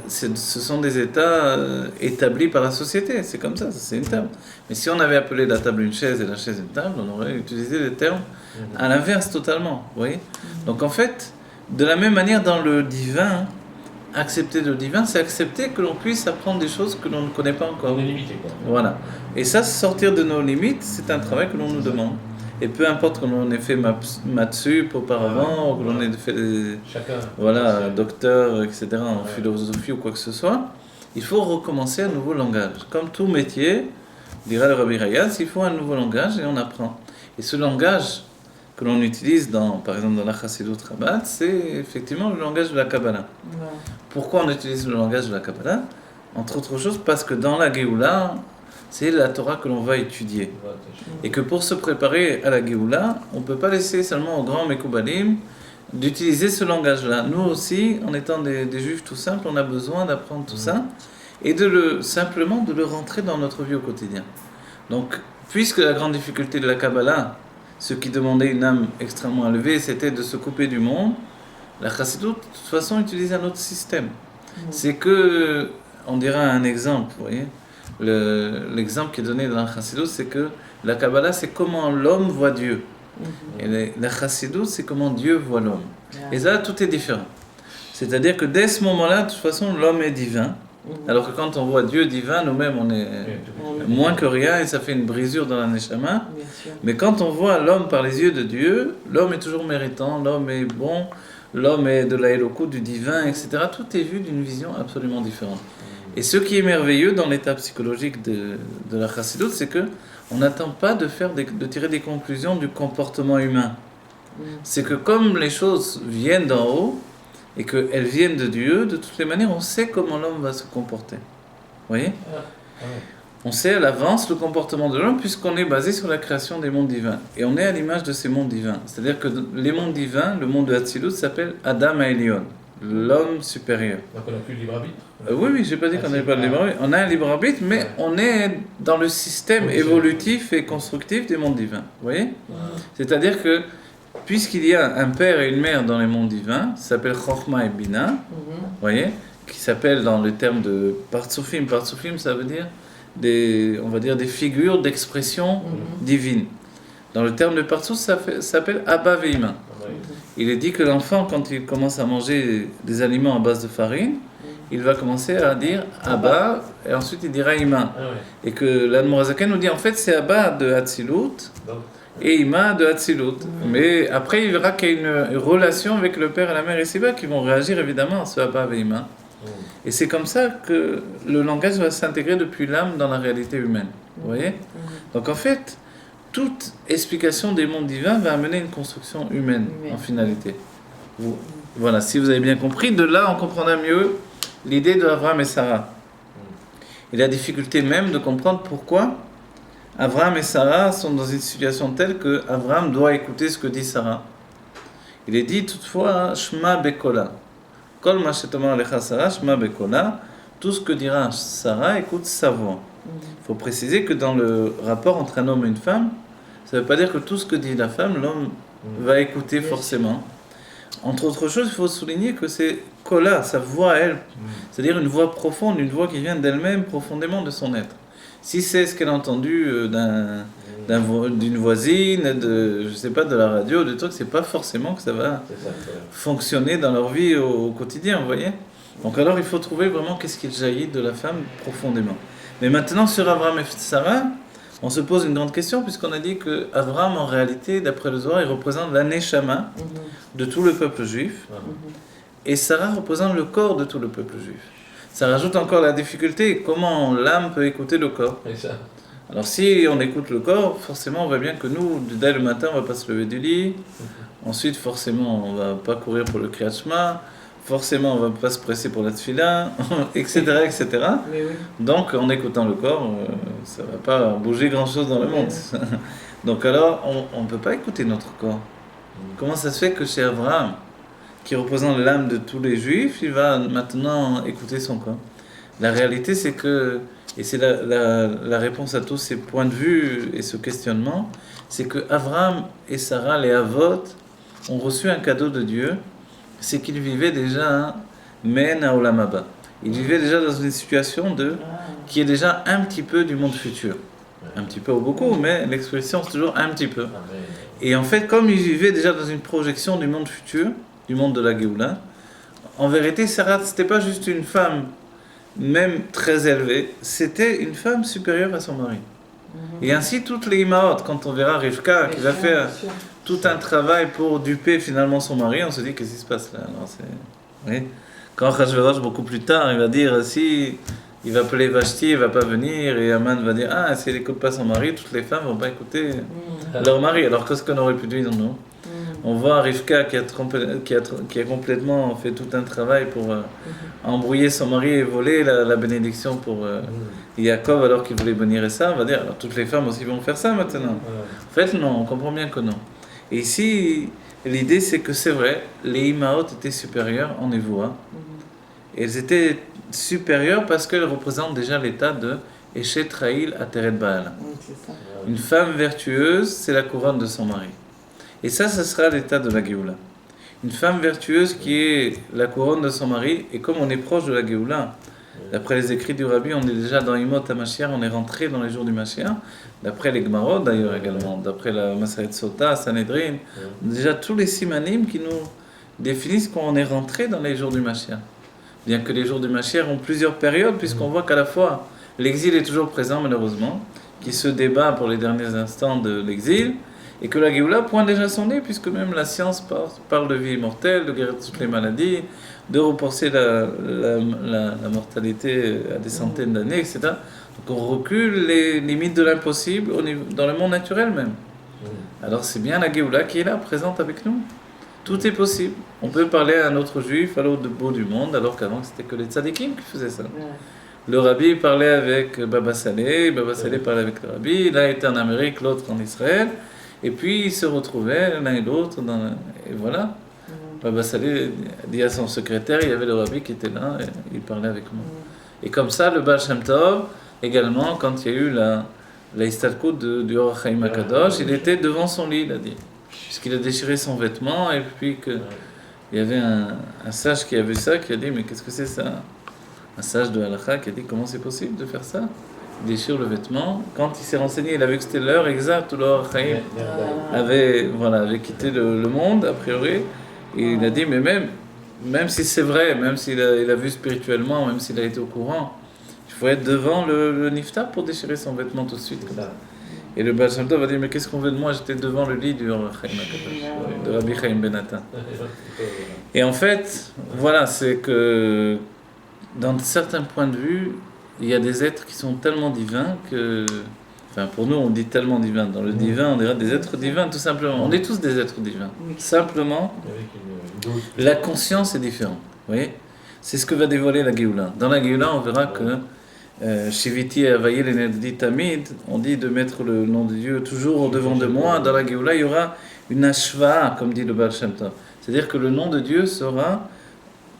S1: ce sont des états établis par la société. C'est comme ça, c'est une table. Mais si on avait appelé la table une chaise et la chaise une table, on aurait utilisé des termes à l'inverse totalement. Vous voyez ? Donc en fait, de la même manière, dans le divin, accepter le divin, c'est accepter que l'on puisse apprendre des choses que l'on ne connaît pas encore.
S3: On est limité, quoi.
S1: Voilà. Et ça, sortir de nos limites, c'est un travail que l'on nous demande. Et peu importe que l'on ait fait maths-sup auparavant, ou que l'on ait fait des docteur, etc., en philosophie ou quoi que ce soit, il faut recommencer un nouveau langage. Comme tout métier, dira le Rabbi Rayaz, il faut un nouveau langage et on apprend. Et ce langage que l'on utilise, par exemple dans la Chassidut Rabat, c'est effectivement le langage de la Kabbalah. Pourquoi on utilise le langage de la Kabbalah? Entre autres choses, parce que dans la Géoula, c'est la Torah que l'on va étudier. Et que pour se préparer à la Géoula, on ne peut pas laisser seulement aux grands Mekoubalim d'utiliser ce langage-là. Nous aussi, en étant des juifs tout simples, on a besoin d'apprendre tout ça. et simplement de le rentrer dans notre vie au quotidien. Donc, puisque la grande difficulté de la Kabbalah, ce qui demandait une âme extrêmement élevée, c'était de se couper du monde, la Chassidut, de toute façon, utilise un autre système. C'est que, on dira un exemple, vous voyez, l'exemple qui est donné dans la Chassidut, c'est que la Kabbalah, c'est comment l'homme voit Dieu. Et la Chassidut, c'est comment Dieu voit l'homme. Et là, tout est différent. C'est-à-dire que dès ce moment-là, de toute façon, l'homme est divin. Alors que quand on voit Dieu divin, nous-mêmes, on est moins que rien et ça fait une brisure dans la Neshama. Mais quand on voit l'homme par les yeux de Dieu, l'homme est toujours méritant, l'homme est bon, l'homme est de la Elokut, du divin, etc. Tout est vu d'une vision absolument différente. Et ce qui est merveilleux dans l'état psychologique de la Chassidut, c'est que on n'attend pas de tirer des conclusions du comportement humain. C'est que comme les choses viennent d'en haut, et qu'elles viennent de Dieu, de toutes les manières, on sait comment l'homme va se comporter. Vous voyez ? On sait à l'avance le comportement de l'homme, puisqu'on est basé sur la création des mondes divins. Et on est à l'image de ces mondes divins. C'est-à-dire que les mondes divins, le monde de Hatzilut, s'appelle Adam Haelion, l'homme supérieur.
S3: Donc on n'a plus de libre arbitre ?
S1: Oui, j'ai pas dit qu'on n'avait pas de libre arbitre. On a un libre arbitre, mais on est dans le système évolutif et constructif des mondes divins. Vous voyez ? C'est-à-dire que puisqu'il y a un père et une mère dans les mondes divins, ça s'appelle Chokhmah et Bina, voyez, qui s'appelle dans le terme de Partsufim. Partsufim, ça veut dire on va dire des figures d'expression divine. Dans le terme de Partsuf, ça s'appelle Abba Veima. Il est dit que l'enfant, quand il commence à manger des aliments à base de farine, il va commencer à dire Abba, et ensuite il dira Ima. Et que l'Admorazaken nous dit en fait c'est Abba de Hatzilut, et Ima de Hatzilut. Mais après, il verra qu'il y a une relation avec le père et la mère ici-bas qui vont réagir évidemment à ce Abba et Ima. Et c'est comme ça que le langage va s'intégrer depuis l'âme dans la réalité humaine. Vous voyez ? Donc en fait, toute explication des mondes divins va amener une construction humaine en finalité. Voilà, si vous avez bien compris, de là on comprendra mieux l'idée de Abraham et Sarah. Et la difficulté même de comprendre pourquoi Abraham et Sarah sont dans une situation telle que Abraham doit écouter ce que dit Sarah. Il est dit toutefois Shema Bekola. Kol ma shetomar lecha Sarah, Shema Bekola. Tout ce que dira Sarah, écoute sa voix. Il faut préciser que dans le rapport entre un homme et une femme, ça ne veut pas dire que tout ce que dit la femme, l'homme va écouter forcément. Entre autres choses, il faut souligner que c'est Kola, sa voix à elle, c'est-à-dire une voix profonde, une voix qui vient d'elle-même profondément de son être. Si c'est ce qu'elle a entendu d'une voisine, je sais pas, de la radio, de trucs, c'est pas forcément que ça va fonctionner dans leur vie au quotidien, vous voyez. Donc alors il faut trouver vraiment qu'est-ce qui jaillit de la femme profondément. Mais maintenant sur Abraham et Sarah, on se pose une grande question puisqu'on a dit que Abraham en réalité, d'après le Zohar, il représente la Neshama de tout le peuple juif et Sarah représente le corps de tout le peuple juif. Ça rajoute encore la difficulté, comment l'âme peut écouter le corps. Alors si on écoute le corps, forcément on voit bien que nous, dès le matin, on ne va pas se lever du lit. Ensuite, forcément, on ne va pas courir pour le Kriyat Shema. Forcément, on ne va pas se presser pour la Tfila, etc. etc. Donc, en écoutant le corps, ça ne va pas bouger grand-chose dans le monde. Donc alors, on ne peut pas écouter notre corps. Comment ça se fait que chez Abraham, qui représente l'âme de tous les juifs, il va maintenant écouter son corps? La réalité, c'est que, et c'est la réponse à tous ces points de vue et ce questionnement, c'est que Abraham et Sarah, les Avot, ont reçu un cadeau de Dieu, c'est qu'ils vivaient déjà Men Haolam Haba. Ils vivaient déjà dans une situation qui est déjà un petit peu du monde futur. Un petit peu ou beaucoup, mais l'expression c'est toujours un petit peu. Et en fait, comme ils vivaient déjà dans une projection du monde futur, du monde de la Géoula, en vérité, Sarah, c'était pas juste une femme, même très élevée, c'était une femme supérieure à son mari. Et ainsi, toutes les Imaot, quand on verra Rivka, qui va faire tout un travail pour duper finalement son mari, on se dit, qu'est-ce qui se passe là? Alors, oui. Quand Achashverosh, beaucoup plus tard, il va dire, si il va appeler Vashti, il va pas venir, et Aman va dire, si elle n'écoute pas son mari, toutes les femmes vont pas écouter leur mari. Alors qu'est-ce qu'on aurait pu dire, non? On voit Rivka qui a complètement fait tout un travail pour embrouiller son mari et voler la bénédiction pour Yaakov alors qu'il voulait bénir ça. On va dire, alors toutes les femmes aussi vont faire ça maintenant. En fait, non, on comprend bien que non. Et ici, l'idée c'est que c'est vrai, les Imaot étaient supérieures en Névoa. Elles étaient supérieure parce qu'elle représente déjà l'état de Eshet Ra'il Ateret Baal.
S2: C'est ça.
S1: Une femme vertueuse, c'est la couronne de son mari. Et ça sera l'état de la Géoula. Une femme vertueuse qui est la couronne de son mari, et comme on est proche de la Géoula, d'après les écrits du Rabbi, on est déjà dans Imot HaMashiach, on est rentré dans les jours du Mashiach, d'après les Gmarot d'ailleurs également, d'après la Maseret Sota, Sanhedrin, déjà tous les simanim qui nous définissent qu'on est rentré dans les jours du Mashiach. Bien que les jours du Mashiach ont plusieurs périodes, puisqu'on voit qu'à la fois l'exil est toujours présent malheureusement, qui se débat pour les derniers instants de l'exil, et que la Géoula pointe déjà son nez, puisque même la science parle de vie immortelle, de guérir toutes les maladies, de repousser la mortalité à des centaines d'années, etc. Donc on recule les limites de l'impossible dans le monde naturel même. Alors c'est bien la Géoula qui est là, présente avec nous. Tout est possible. On peut parler à un autre juif à l'autre bout du monde, alors qu'avant c'était que les tzadikim qui faisaient ça. Le rabbi parlait avec Baba Saleh parlait avec le rabbi, l'un était en Amérique, l'autre en Israël, et puis ils se retrouvaient l'un et l'autre, et voilà. Baba Saleh dit à son secrétaire, il y avait le rabbi qui était là, et il parlait avec moi. Et comme ça, le Baal Shem Tov, également, quand il y a eu la Istalkut du Or HaChaim HaKadosh, il était devant son lit, il a dit. Puisqu'il a déchiré son vêtement, et puis il y avait un sage qui a vu ça, qui a dit, mais qu'est-ce que c'est ça? Un sage de Halakha qui a dit, comment c'est possible de faire ça? Il déchire le vêtement. Quand il s'est renseigné, il a vu que c'était l'heure exacte où le Or HaChaim avait quitté le monde, a priori. Et il a dit, mais même si c'est vrai, même s'il a vu spirituellement, même s'il a été au courant, il faut être devant le Niftar pour déchirer son vêtement tout de suite. Comme ça. Et le Baal Shem Tov va dire, mais qu'est-ce qu'on veut de moi? J'étais devant le lit du Or HaChaim HaKadosh, de Rabbi Chaim Ben Natan. Et en fait, voilà, c'est que dans certains points de vue, il y a des êtres qui sont tellement divins que... Enfin, pour nous, on dit tellement divin. Dans le divin, on dirait des êtres divins, tout simplement. On est tous des êtres divins. Simplement, la conscience est différente. Vous voyez? C'est ce que va dévoiler la Géoula. Dans la Géoula, on verra que Shiviti Avaye Leneddi Tamid, on dit de mettre le nom de Dieu toujours au devant de moi. Dans la Géoula, il y aura une ashva, comme dit le Baal Shem Tov. C'est-à-dire que le nom de Dieu sera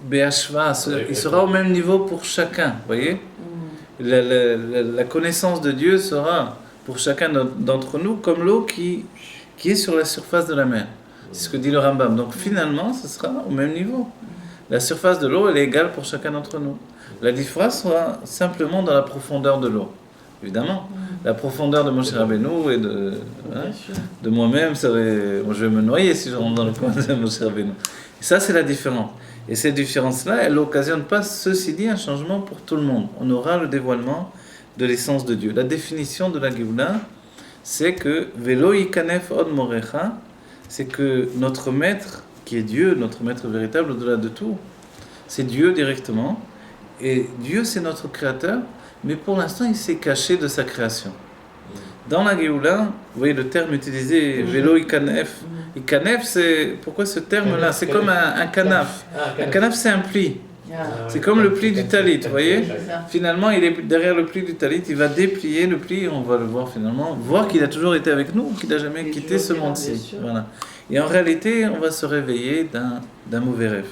S1: Be'ashva, il sera au même niveau pour chacun. Vous voyez? La connaissance de Dieu sera pour chacun d'entre nous comme l'eau qui est sur la surface de la mer. C'est ce que dit le Rambam. Donc finalement, ce sera au même niveau. La surface de l'eau, elle est égale pour chacun d'entre nous. La différence sera simplement dans la profondeur de l'eau. Évidemment, la profondeur de Moshe Rabbeinu et de moi-même, je vais me noyer si je rentre dans le coin de Moshe Rabbeinu. Et ça, c'est la différence. Et cette différence-là, elle n'occasionne pas, ceci dit, un changement pour tout le monde. On aura le dévoilement de l'essence de Dieu. La définition de la Géoula, c'est que Velo Ikanef Od Morecha, c'est que notre maître, qui est Dieu, notre maître véritable au-delà de tout, c'est Dieu directement. Et Dieu, c'est notre créateur, mais pour l'instant, il s'est caché de sa création. Dans la Géoula, vous voyez le terme utilisé, Velo Ikanef. Ikanef, c'est... Pourquoi ce terme-là? C'est comme un kanaf. Un kanaf, c'est un pli. C'est comme le pli du talit, vous voyez? Finalement, il est derrière le pli du talit, il va déplier le pli, on va le voir finalement, voir qu'il a toujours été avec nous, qu'il n'a jamais quitté ce monde-ci. Voilà. Et en réalité, on va se réveiller d'un mauvais rêve,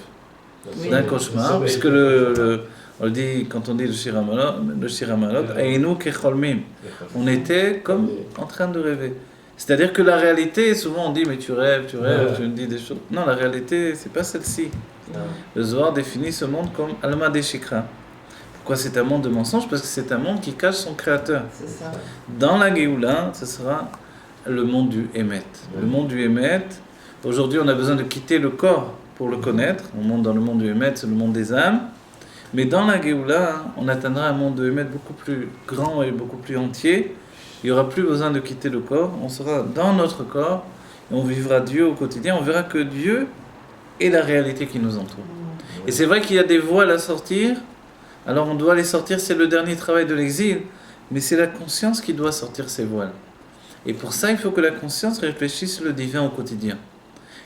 S1: d'un cauchemar, puisque on le dit, quand on dit le Shiramalot, Aïnou Kecholmim, on était comme en train de rêver. C'est-à-dire que la réalité, souvent on dit, mais tu rêves, tu me dis des choses. Non, la réalité, c'est pas celle-ci. Le Zohar définit ce monde comme Alma Deshikra. Pourquoi c'est un monde de mensonges? Parce que c'est un monde qui cache son créateur. C'est ça. Dans la Géoula, ce sera le monde du Emet. Le monde du Emet, aujourd'hui on a besoin de quitter le corps pour le connaître. On monte dans le monde du Emet, c'est le monde des âmes. Mais dans la Géoula, on atteindra un monde de Emet beaucoup plus grand et beaucoup plus entier. Il n'y aura plus besoin de quitter le corps. On sera dans notre corps et on vivra Dieu au quotidien. On verra que Dieu est la réalité qui nous entoure. Et c'est vrai qu'il y a des voiles à sortir. Alors on doit les sortir, c'est le dernier travail de l'exil. Mais c'est la conscience qui doit sortir ces voiles. Et pour ça, il faut que la conscience réfléchisse le divin au quotidien.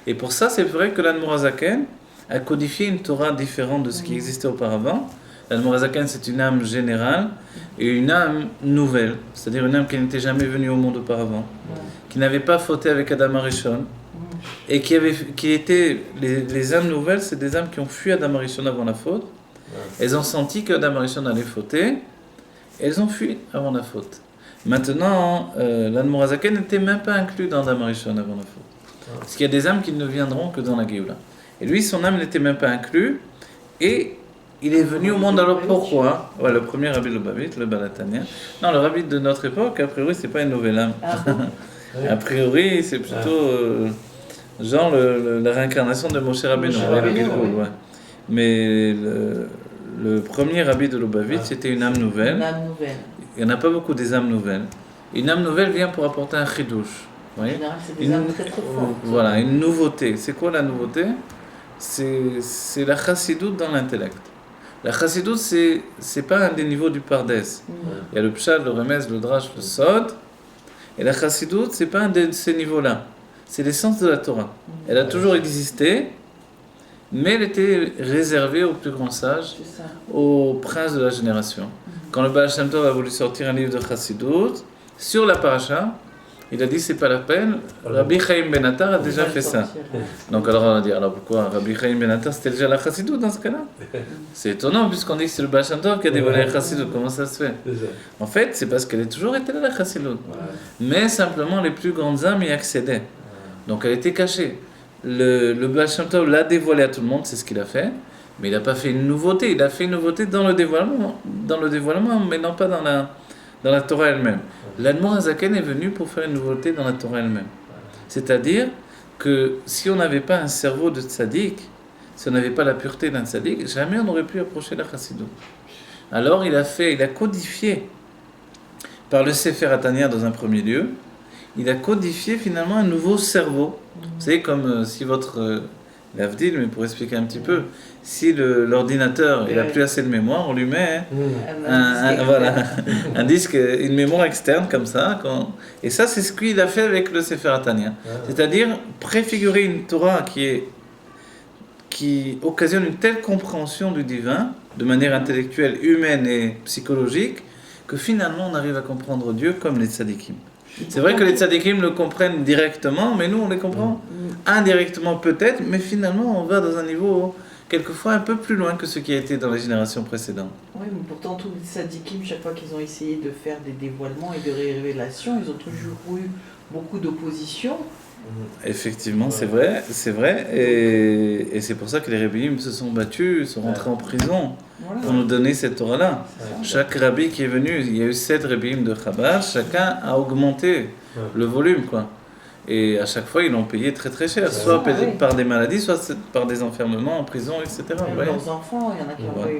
S1: Et pour ça, c'est vrai que l'Admorazaken a codifié une Torah différente de ce qui existait auparavant. L'Admorazaken, c'est une âme générale et une âme nouvelle, c'est-à-dire une âme qui n'était jamais venue au monde auparavant, qui n'avait pas fauté avec Adam Arishon, et les âmes nouvelles, c'est des âmes qui ont fui Adam Arishon avant la faute, elles ont senti qu'Adam Arishon allait fauter, elles ont fui avant la faute. Maintenant, l'Admor Hazaken n'était même pas inclus dans Adam Arishon avant la faute. Parce qu'il y a des âmes qui ne viendront que dans la Géoula. Et lui, son âme n'était même pas inclus, et il est venu au monde. Alors pourquoi? Ouais, le premier Rabbi Lubavitch, le Balatania. Non, le Rabbi de notre époque, a priori, c'est pas une nouvelle âme. A priori, c'est plutôt genre la réincarnation de Moshe Rabbeinu. Ouais. Mais le premier Rabbi de Lubavitch, c'était une âme nouvelle.
S2: Une âme nouvelle.
S1: Il n'y en a pas beaucoup des âmes nouvelles. Une âme nouvelle vient pour apporter un chidouche.
S2: En général, c'est des âmes très très fortes.
S1: Voilà, une nouveauté. C'est quoi la nouveauté? C'est la chassidoute dans l'intellect. La chassidoute, c'est pas un des niveaux du Pardes. Il y a le pshal, le remez, le drash, le sod. Et la chassidoute, c'est pas un de ces niveaux-là. C'est l'essence de la Torah. Elle a toujours existé, mais elle était réservée aux plus grands sages, aux princes de la génération. Quand le Baal Shem Tov a voulu sortir un livre de chassidoute, sur la paracha, il a dit c'est pas la peine. Rabbi Chaim Ben Attar a déjà fait ça. Donc alors on a dit alors pourquoi Rabbi Chaim Ben Attar c'était déjà la chassidoute dans ce cas-là? C'est étonnant puisqu'on dit que c'est le Baal Shem Tov qui a dévoilé la chassidoute. Comment ça se fait? En fait c'est parce qu'elle a toujours été là la chassidoute. Mais simplement les plus grandes âmes y accédaient. Donc elle était cachée. Le Baal Shem Tov l'a dévoilé à tout le monde, c'est ce qu'il a fait. Mais il n'a pas fait une nouveauté. Il a fait une nouveauté dans le dévoilement, mais non pas dans la Torah elle-même. L'Admor Hazaken est venu pour faire une nouveauté dans la Torah elle-même. C'est-à-dire que si on n'avait pas un cerveau de tzaddik, si on n'avait pas la pureté d'un tzaddik, jamais on n'aurait pu approcher la chassidoute. Alors il a codifié, par le Sefer Atania dans un premier lieu, il a codifié finalement un nouveau cerveau. Vous savez, comme si votre... l'avdil, mais pour expliquer un petit peu, si l'ordinateur il n'a plus assez de mémoire, on lui met un disque, une mémoire externe comme ça. Et ça, c'est ce qu'il a fait avec le Sefer Atania. C'est-à-dire préfigurer une Torah qui occasionne une telle compréhension du divin, de manière intellectuelle, humaine et psychologique, que finalement on arrive à comprendre Dieu comme les tzadikim. C'est vrai que les tzadikim le comprennent directement, mais nous on les comprend indirectement peut-être, mais finalement on va dans un niveau quelquefois un peu plus loin que ce qui a été dans les générations précédentes.
S2: Oui, mais pourtant tous les tzadikim, chaque fois qu'ils ont essayé de faire des dévoilements et de révélations, ils ont toujours eu beaucoup d'opposition.
S1: Effectivement, c'est vrai, et c'est pour ça que les rabbis se sont battus, sont rentrés en prison pour nous donner cette Torah-là. Chaque rabbi qui est venu, il y a eu 7 rabbis de Chabad, chacun a augmenté le volume, quoi. Et à chaque fois, ils l'ont payé très très cher, soit par des maladies, soit par des enfermements en prison, etc.
S2: Même leurs enfants, il y en a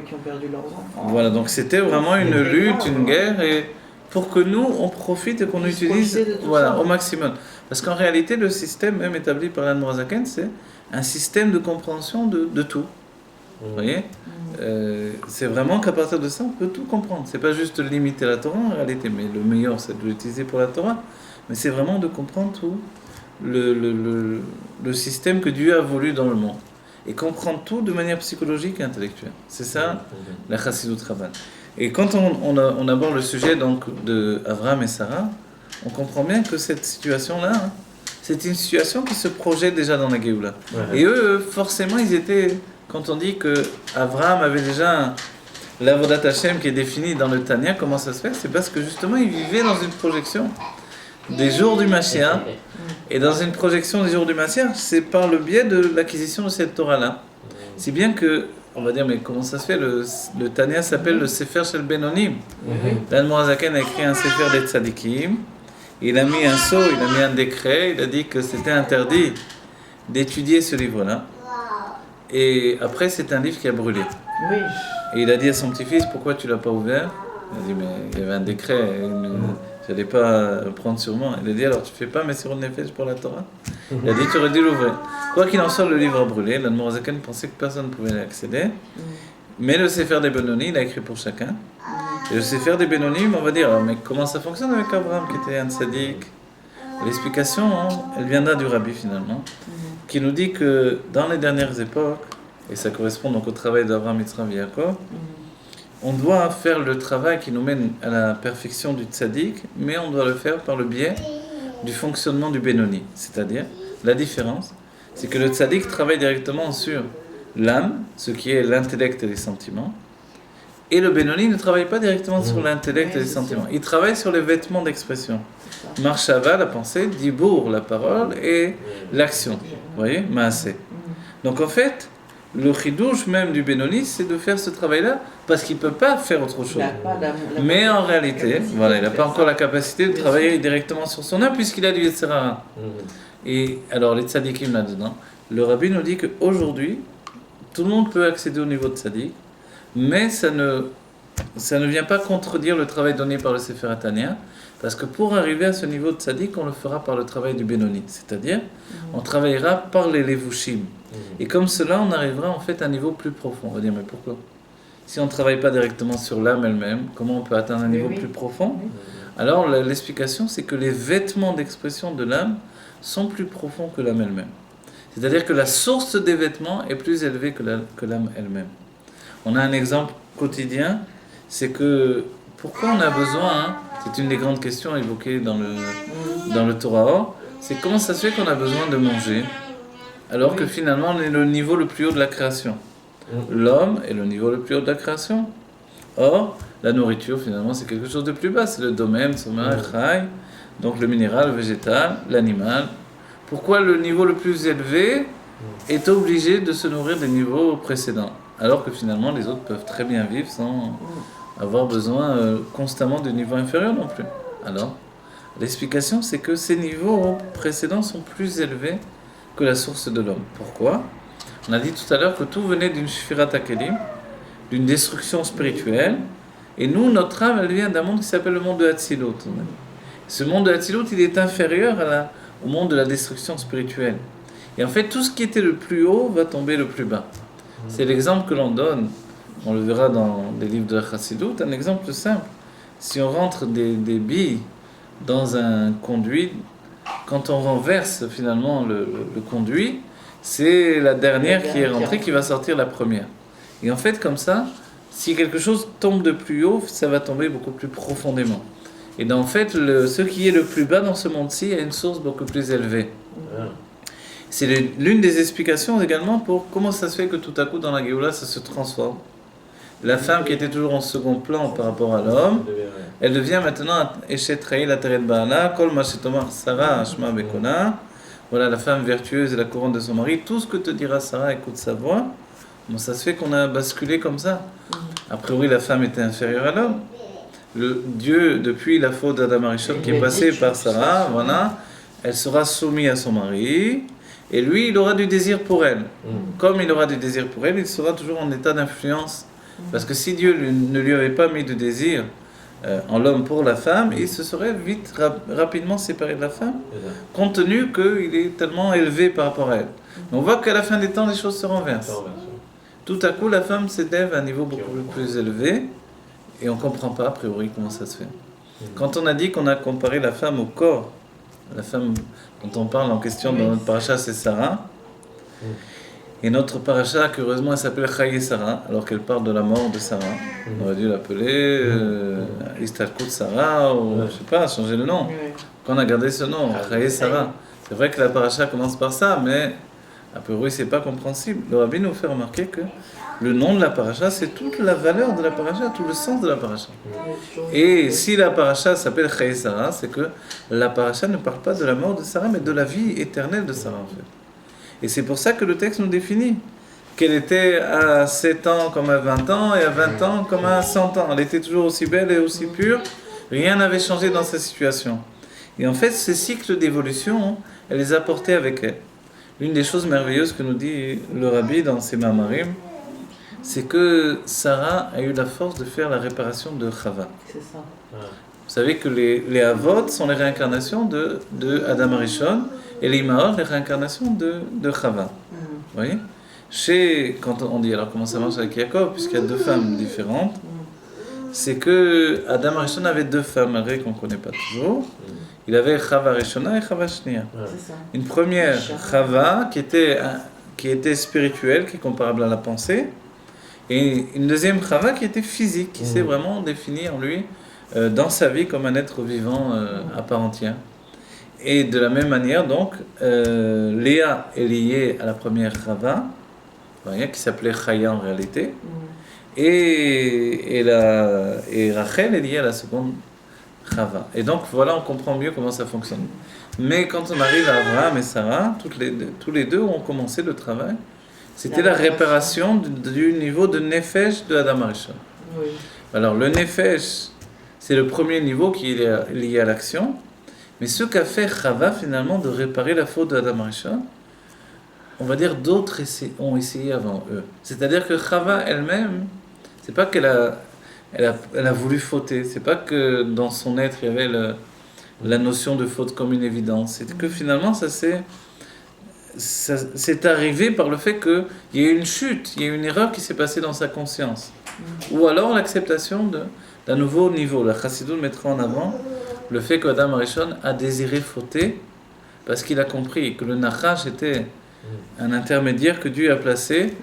S2: qui ont perdu leurs enfants.
S1: Voilà, donc c'était vraiment une lutte, une guerre, et pour que nous, on profite et qu'on utilise au maximum. Parce qu'en réalité, le système même établi par l'Admor Hazaken, c'est un système de compréhension de tout. Vous voyez c'est vraiment qu'à partir de ça, on peut tout comprendre. C'est pas juste limiter la Torah en réalité, mais le meilleur, c'est de l'utiliser pour la Torah. Mais c'est vraiment de comprendre tout le système que Dieu a voulu dans le monde. Et comprendre tout de manière psychologique et intellectuelle. C'est ça, la Chassidut Chabad. Et quand on aborde le sujet donc, de Abraham et Sarah, on comprend bien que cette situation-là, c'est une situation qui se projette déjà dans la Géoula. Et eux, forcément, ils étaient... Quand on dit que Abraham avait déjà l'Avodat Hashem qui est défini dans le Tanya, comment ça se fait? C'est parce que justement, il vivait dans une projection des jours du Mashiach. Et dans une projection des jours du Mashiach, c'est par le biais de l'acquisition de cette Torah-là. Si bien que, on va dire, mais comment ça se fait? Le Tanya s'appelle le Sefer Shel Benonim. L'Admor Hazaken a écrit un Sefer des Tzadikim. Il a mis un sceau, il a mis un décret, il a dit que c'était interdit d'étudier ce livre-là. Et après, c'est un livre qui a brûlé.
S2: Oui.
S1: Et il a dit à son petit-fils, pourquoi tu ne l'as pas ouvert? Il a dit, mais il y avait un décret, je n'allais pas prendre sur moi. Il a dit, alors tu ne fais pas Messirut Nefesh pour la Torah? Il a dit, tu aurais dû l'ouvrir. Quoi qu'il en soit, le livre a brûlé. L'Admor Hazaken pensait que personne ne pouvait y accéder. Mais le Sefer des Benonim, il a écrit pour chacun. Et le Sefer des Benonim, on va dire, mais comment ça fonctionne avec Abraham qui était un tzaddik? L'explication, elle viendra du Rabbi finalement, qui nous dit que dans les dernières époques, et ça correspond donc au travail d'Abraham, Yitzhak et Yaakov, on doit faire le travail qui nous mène à la perfection du tzaddik, mais on doit le faire par le biais du fonctionnement du Benoni. C'est-à-dire, la différence, c'est que le tzaddik travaille directement sur l'âme, ce qui est l'intellect et les sentiments, Et le Benoni ne travaille pas directement sur
S3: Mhm.
S1: l'intellect et les
S2: c'est
S1: sentiments.
S2: ça.
S1: Il travaille sur les vêtements d'expression.
S2: C'est ça.
S1: Marshava, la pensée, Dibour, la parole, et l'action. Vous voyez, Maaseh.
S2: Mhm.
S1: Donc en fait, le chidouche même du Benoni, c'est de faire ce travail-là parce qu'il ne peut pas faire autre
S2: Il
S1: chose.
S2: n'a pas la
S1: Mais en réalité,
S2: capacité
S1: voilà, il
S2: de
S1: n'a
S2: faire
S1: pas encore
S2: ça.
S1: la capacité de
S2: Bien
S1: travailler
S2: sûr.
S1: directement sur son âme puisqu'il a du Yetzirah. Et alors les tzadikim là-dedans, le rabbi nous dit qu'aujourd'hui, tout le monde peut accéder au niveau de tzadik, mais ça ne vient pas contredire le travail donné par le Sefer Hatanya, parce que pour arriver à ce niveau de tzaddik, on le fera par le travail du Benoni, c'est-à-dire on travaillera par les levushim. Et comme cela, on arrivera en fait à un niveau plus profond. On va dire, mais pourquoi ? Si on ne travaille pas directement sur l'âme elle-même, comment on peut atteindre un
S2: Mais
S1: niveau
S2: oui.
S1: plus profond ?
S2: Oui.
S1: Alors l'explication, c'est que les vêtements d'expression de l'âme sont plus profonds que l'âme elle-même. C'est-à-dire que la source des vêtements est plus élevée que l'âme elle-même. On a un exemple quotidien, c'est que pourquoi on a besoin, c'est une des grandes questions évoquées dans le Torah, c'est comment ça se fait qu'on a besoin de manger alors que finalement on est le niveau le plus haut de la création. L'homme est le niveau le plus haut de la création. Or, la nourriture finalement c'est quelque chose de plus bas, c'est le domaine, sommeil, chai, donc le minéral, le végétal, l'animal. Pourquoi le niveau le plus élevé est obligé de se nourrir des niveaux précédents, alors que finalement les autres peuvent très bien vivre sans avoir besoin constamment du niveau inférieur non plus. Alors, l'explication c'est que ces niveaux précédents sont plus élevés que la source de l'homme. Pourquoi ? On a dit tout à l'heure que tout venait d'une Shfirat HaKelim, d'une destruction spirituelle, et nous, notre âme, elle vient d'un monde qui s'appelle le monde de Hatzilut. Ce monde de Hatzilut, il est inférieur au monde de la destruction spirituelle. Et en fait, tout ce qui était le plus haut va tomber le plus bas. C'est l'exemple que l'on donne, on le verra dans des livres de la Chassidut, un exemple simple. Si on rentre des billes dans un conduit, quand on renverse finalement le conduit, c'est la dernière qui est rentrée qui va sortir la première. Et en fait, comme ça, si quelque chose tombe de plus haut, ça va tomber beaucoup plus profondément. Et en fait, ce qui est le plus bas dans ce monde-ci a une source beaucoup plus élevée. C'est l'une des explications également pour comment ça se fait que tout à coup dans la Géoula ça se transforme. La femme qui était toujours en second plan par rapport à l'homme, elle devient maintenant Eshetraï la Teret Baala, Kol Mashetomar Sarah Ashma Bekona. Voilà la femme vertueuse et la couronne de son mari. Tout ce que te dira Sarah, écoute sa voix. Bon, ça se fait qu'on a basculé comme ça. A priori, la femme était inférieure à l'homme. Dieu, depuis la faute d'Adam Arishon qui est passée par Sarah, voilà, elle sera soumise à son mari. Et lui, il aura du désir pour elle. Comme il aura du désir pour elle, il sera toujours en état d'influence. Parce que si Dieu ne lui avait pas mis de désir en l'homme pour la femme, il se serait vite, rapidement séparé de la femme, compte tenu qu'il est tellement élevé par rapport à elle. On voit qu'à la fin des temps, les choses se renversent. Tout à coup, la femme s'élève à un niveau beaucoup plus élevé, et on ne comprend pas, a priori, comment ça se fait. Quand on a dit qu'on a comparé la femme au corps, la femme dont on parle en question dans notre paracha, c'est Sarah. Et notre paracha, curieusement, elle s'appelle Chaye Sarah, alors qu'elle parle de la mort de Sarah. On aurait dû l'appeler Istalkut Sarah, ou je sais pas, changer le nom. Qu'on a gardé ce nom, Chaye Sarah. C'est vrai que la paracha commence par ça, mais a priori, c'est pas compréhensible. Le rabbi nous fait remarquer que le nom de la paracha, c'est toute la valeur de la paracha, tout le sens de la paracha. Et si la paracha s'appelle Chaye Sarah, c'est que la paracha ne parle pas de la mort de Sarah, mais de la vie éternelle de Sarah, en fait. Et c'est pour ça que le texte nous définit qu'elle était à 7 ans comme à 20 ans, et à 20 ans comme à 100 ans. Elle était toujours aussi belle et aussi pure, rien n'avait changé dans sa situation. Et en fait, ces cycles d'évolution, elle les a portés avec elle. L'une des choses merveilleuses que nous dit le rabbi dans ses Mamarim, c'est que Sarah a eu la force de faire la réparation de Chava.
S2: C'est ça.
S1: Vous savez que les Havot sont les réincarnations de Adam Arishon, et les Imaot, les réincarnations de Chava. Vous voyez ? Quand on dit, alors comment ça marche avec Yaakov, puisqu'il y a deux femmes différentes, c'est que Adam Arishon avait deux femmes, malgré qu'on ne connaît pas toujours. Il avait Chava Rishona et Chava Shnia. Une première Chava qui était spirituelle, qui est comparable à la pensée, et une deuxième Chava qui était physique, qui s'est vraiment définie en lui dans sa vie comme un être vivant à part entière. Et de la même manière, donc, Léa est liée à la première Chava, qui s'appelait Chaya en réalité, et Rachel est liée à la seconde Chava. Et donc voilà, on comprend mieux comment ça fonctionne. Mais quand on arrive à Abraham et Sarah, tous les deux ont commencé le travail. C'était la réparation du niveau de Nefesh de Adam Arishon.
S2: Oui.
S1: Alors le Nefesh, c'est le premier niveau qui est lié à l'action. Mais ce qu'a fait Chava finalement de réparer la faute de Adam Arishon, on va dire d'autres ont essayé avant eux. C'est-à-dire que Chava elle-même, c'est pas qu'elle a voulu fauter, c'est pas que dans son être il y avait la notion de faute comme une évidence, c'est que finalement ça c'est arrivé par le fait qu'il y a eu une chute, il y a eu une erreur qui s'est passée dans sa conscience. Ou alors l'acceptation d'un nouveau niveau. La Chassidut mettra en avant le fait qu'Adam Arishon a désiré fauter parce qu'il a compris que le Nachash était un intermédiaire que Dieu a placé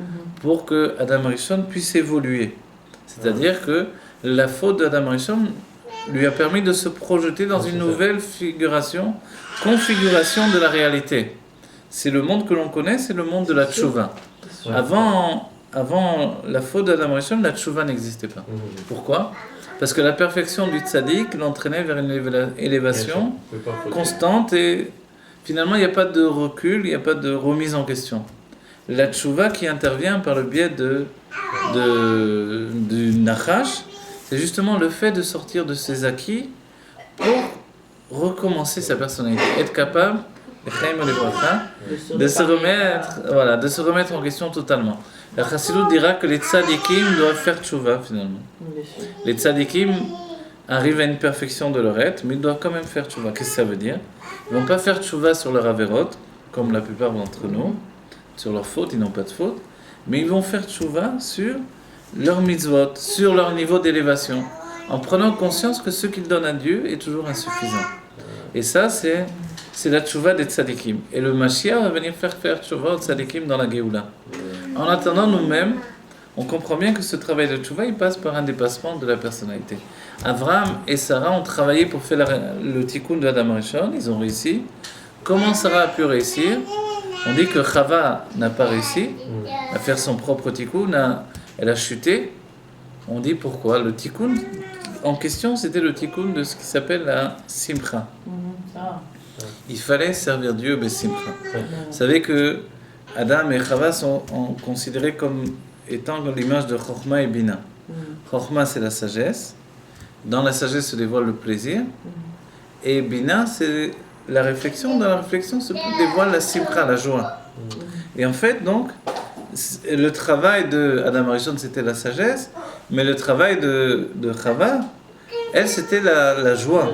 S1: pour que Adam Arishon puisse évoluer. C'est-à-dire que la faute d'Adam Arishon lui a permis de se projeter dans une nouvelle configuration de la réalité. C'est le monde que l'on connaît, c'est le monde de la tchouva. Avant la faute d'Adam Arishon, la tchouva n'existait pas. Pourquoi ? Parce que la perfection du tzaddik l'entraînait vers une élévation constante et finalement il n'y a pas de recul, il n'y a pas de remise en question. La tchouva qui intervient par le biais du nachash, c'est justement le fait de sortir de ses acquis pour recommencer sa personnalité, être capable de se remettre en question totalement. La Chassidut dira que les tzadikim doivent faire tchouva finalement. Les tzadikim arrivent à une perfection de leur être, mais ils doivent quand même faire tchouva. Qu'est-ce que ça veut dire ? Ils ne vont pas faire tchouva sur leur averot, comme la plupart d'entre nous, sur leurs fautes, ils n'ont pas de fautes, mais ils vont faire tchouva sur leur mitzvot, sur leur niveau d'élévation, en prenant conscience que ce qu'ils donnent à Dieu est toujours insuffisant. Et ça, c'est la tchouva des tzadikim. Et le Mashiach va venir faire tchouva aux tzadikim dans la Géoula. En attendant, nous-mêmes, on comprend bien que ce travail de tchouva, il passe par un dépassement de la personnalité. Abraham et Sarah ont travaillé pour faire le tikkun de Adam Arishon, ils ont réussi. Comment Sarah a pu réussir ? On dit que Chava n'a pas réussi à faire son propre tikkun, elle a chuté. On dit pourquoi ? Le tikkun en question, c'était le tikkun de ce qui s'appelle la simcha. Il fallait servir Dieu besimcha. Vous savez que Adam et Chava sont considérés comme étant l'image de Chokhma et Bina. Chokhma, c'est la sagesse. Dans la sagesse se dévoile le plaisir. Et Bina, c'est la réflexion. Dans la réflexion se dévoile la simcha, la joie. Et en fait, donc, le travail de Adam Arishon, c'était la sagesse, mais le travail de Chava, elle, c'était la joie.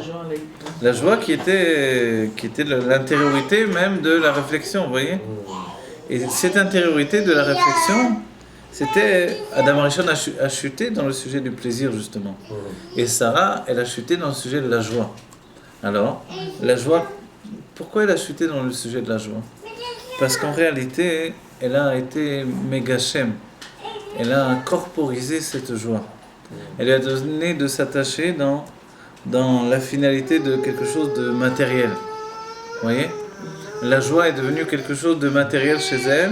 S1: La joie qui était l'intériorité même de la réflexion, vous voyez. Et cette intériorité de la réflexion, c'était... Adam Arishon a chuté dans le sujet du plaisir, justement. Et Sarah, elle a chuté dans le sujet de la joie. Alors, la joie... Pourquoi elle a chuté dans le sujet de la joie ? Parce qu'en réalité, elle a été méga-shem. Elle a corporisé cette joie. Elle lui a donné de s'attacher dans la finalité de quelque chose de matériel. Vous voyez ? La joie est devenue quelque chose de matériel chez elle.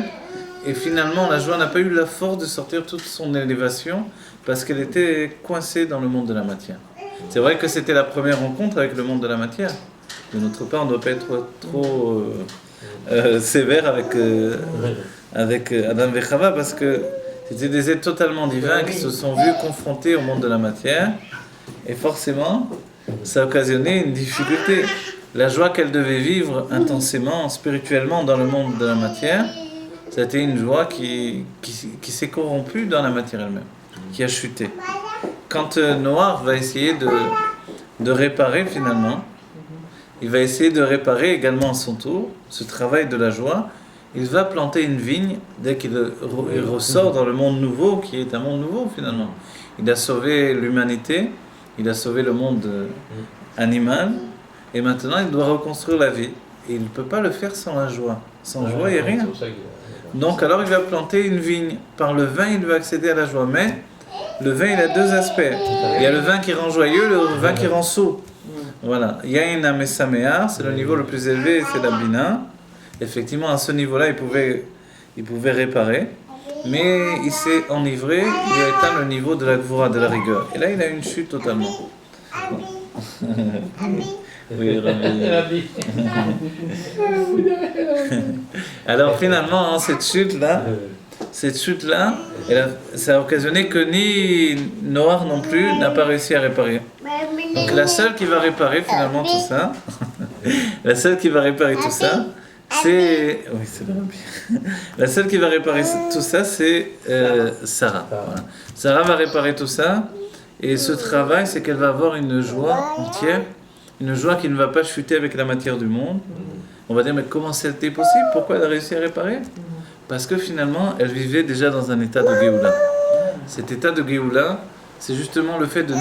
S1: Et finalement, la joie n'a pas eu la force de sortir toute son élévation parce qu'elle était coincée dans le monde de la matière. C'est vrai que c'était la première rencontre avec le monde de la matière. De notre part, on ne doit pas être trop sévère avec Adam et Chava parce que c'était des êtres totalement divins qui se sont vus confrontés au monde de la matière. Et forcément, ça a occasionné une difficulté. La joie qu'elle devait vivre intensément, spirituellement dans le monde de la matière, ça a été une joie qui s'est corrompue dans la matière elle-même, qui a chuté. Quand Noah va essayer de réparer finalement, il va essayer de réparer également à son tour ce travail de la joie. Il va planter une vigne dès qu'il ressort dans le monde nouveau, qui est un monde nouveau finalement. Il a sauvé l'humanité, il a sauvé le monde animal, et maintenant il doit reconstruire la vie. Et il ne peut pas le faire sans la joie. Sans joie, il n'y a rien. Donc alors il va planter une vigne. Par le vin, il va accéder à la joie. Mais le vin, il a deux aspects. Il y a le vin qui rend joyeux, le vin qui rend sourd. Voilà. Yain Amesamea, c'est le niveau le plus élevé, c'est la Bina. Effectivement, à ce niveau-là, il pouvait réparer. mais il s'est enivré, il a atteint le niveau de la gvura, de la rigueur. Et là, il a une chute totalement. Oui, Rabbi. Alors finalement, hein, cette chute-là, ça a occasionné que ni Noah non plus n'a pas réussi à réparer. Donc la seule qui va réparer finalement tout ça, la seule qui va réparer tout ça, c'est... Oui, c'est le Rabbi. La seule qui va réparer tout ça, c'est Sarah. Voilà. Sarah va réparer tout ça, et ce travail, c'est qu'elle va avoir une joie entière, une joie qui ne va pas chuter avec la matière du monde. On va dire, mais comment c'était possible? Pourquoi elle a réussi à réparer? Parce que finalement, elle vivait déjà dans un état de Géoula. Cet état de Géoula, c'est justement le fait de ne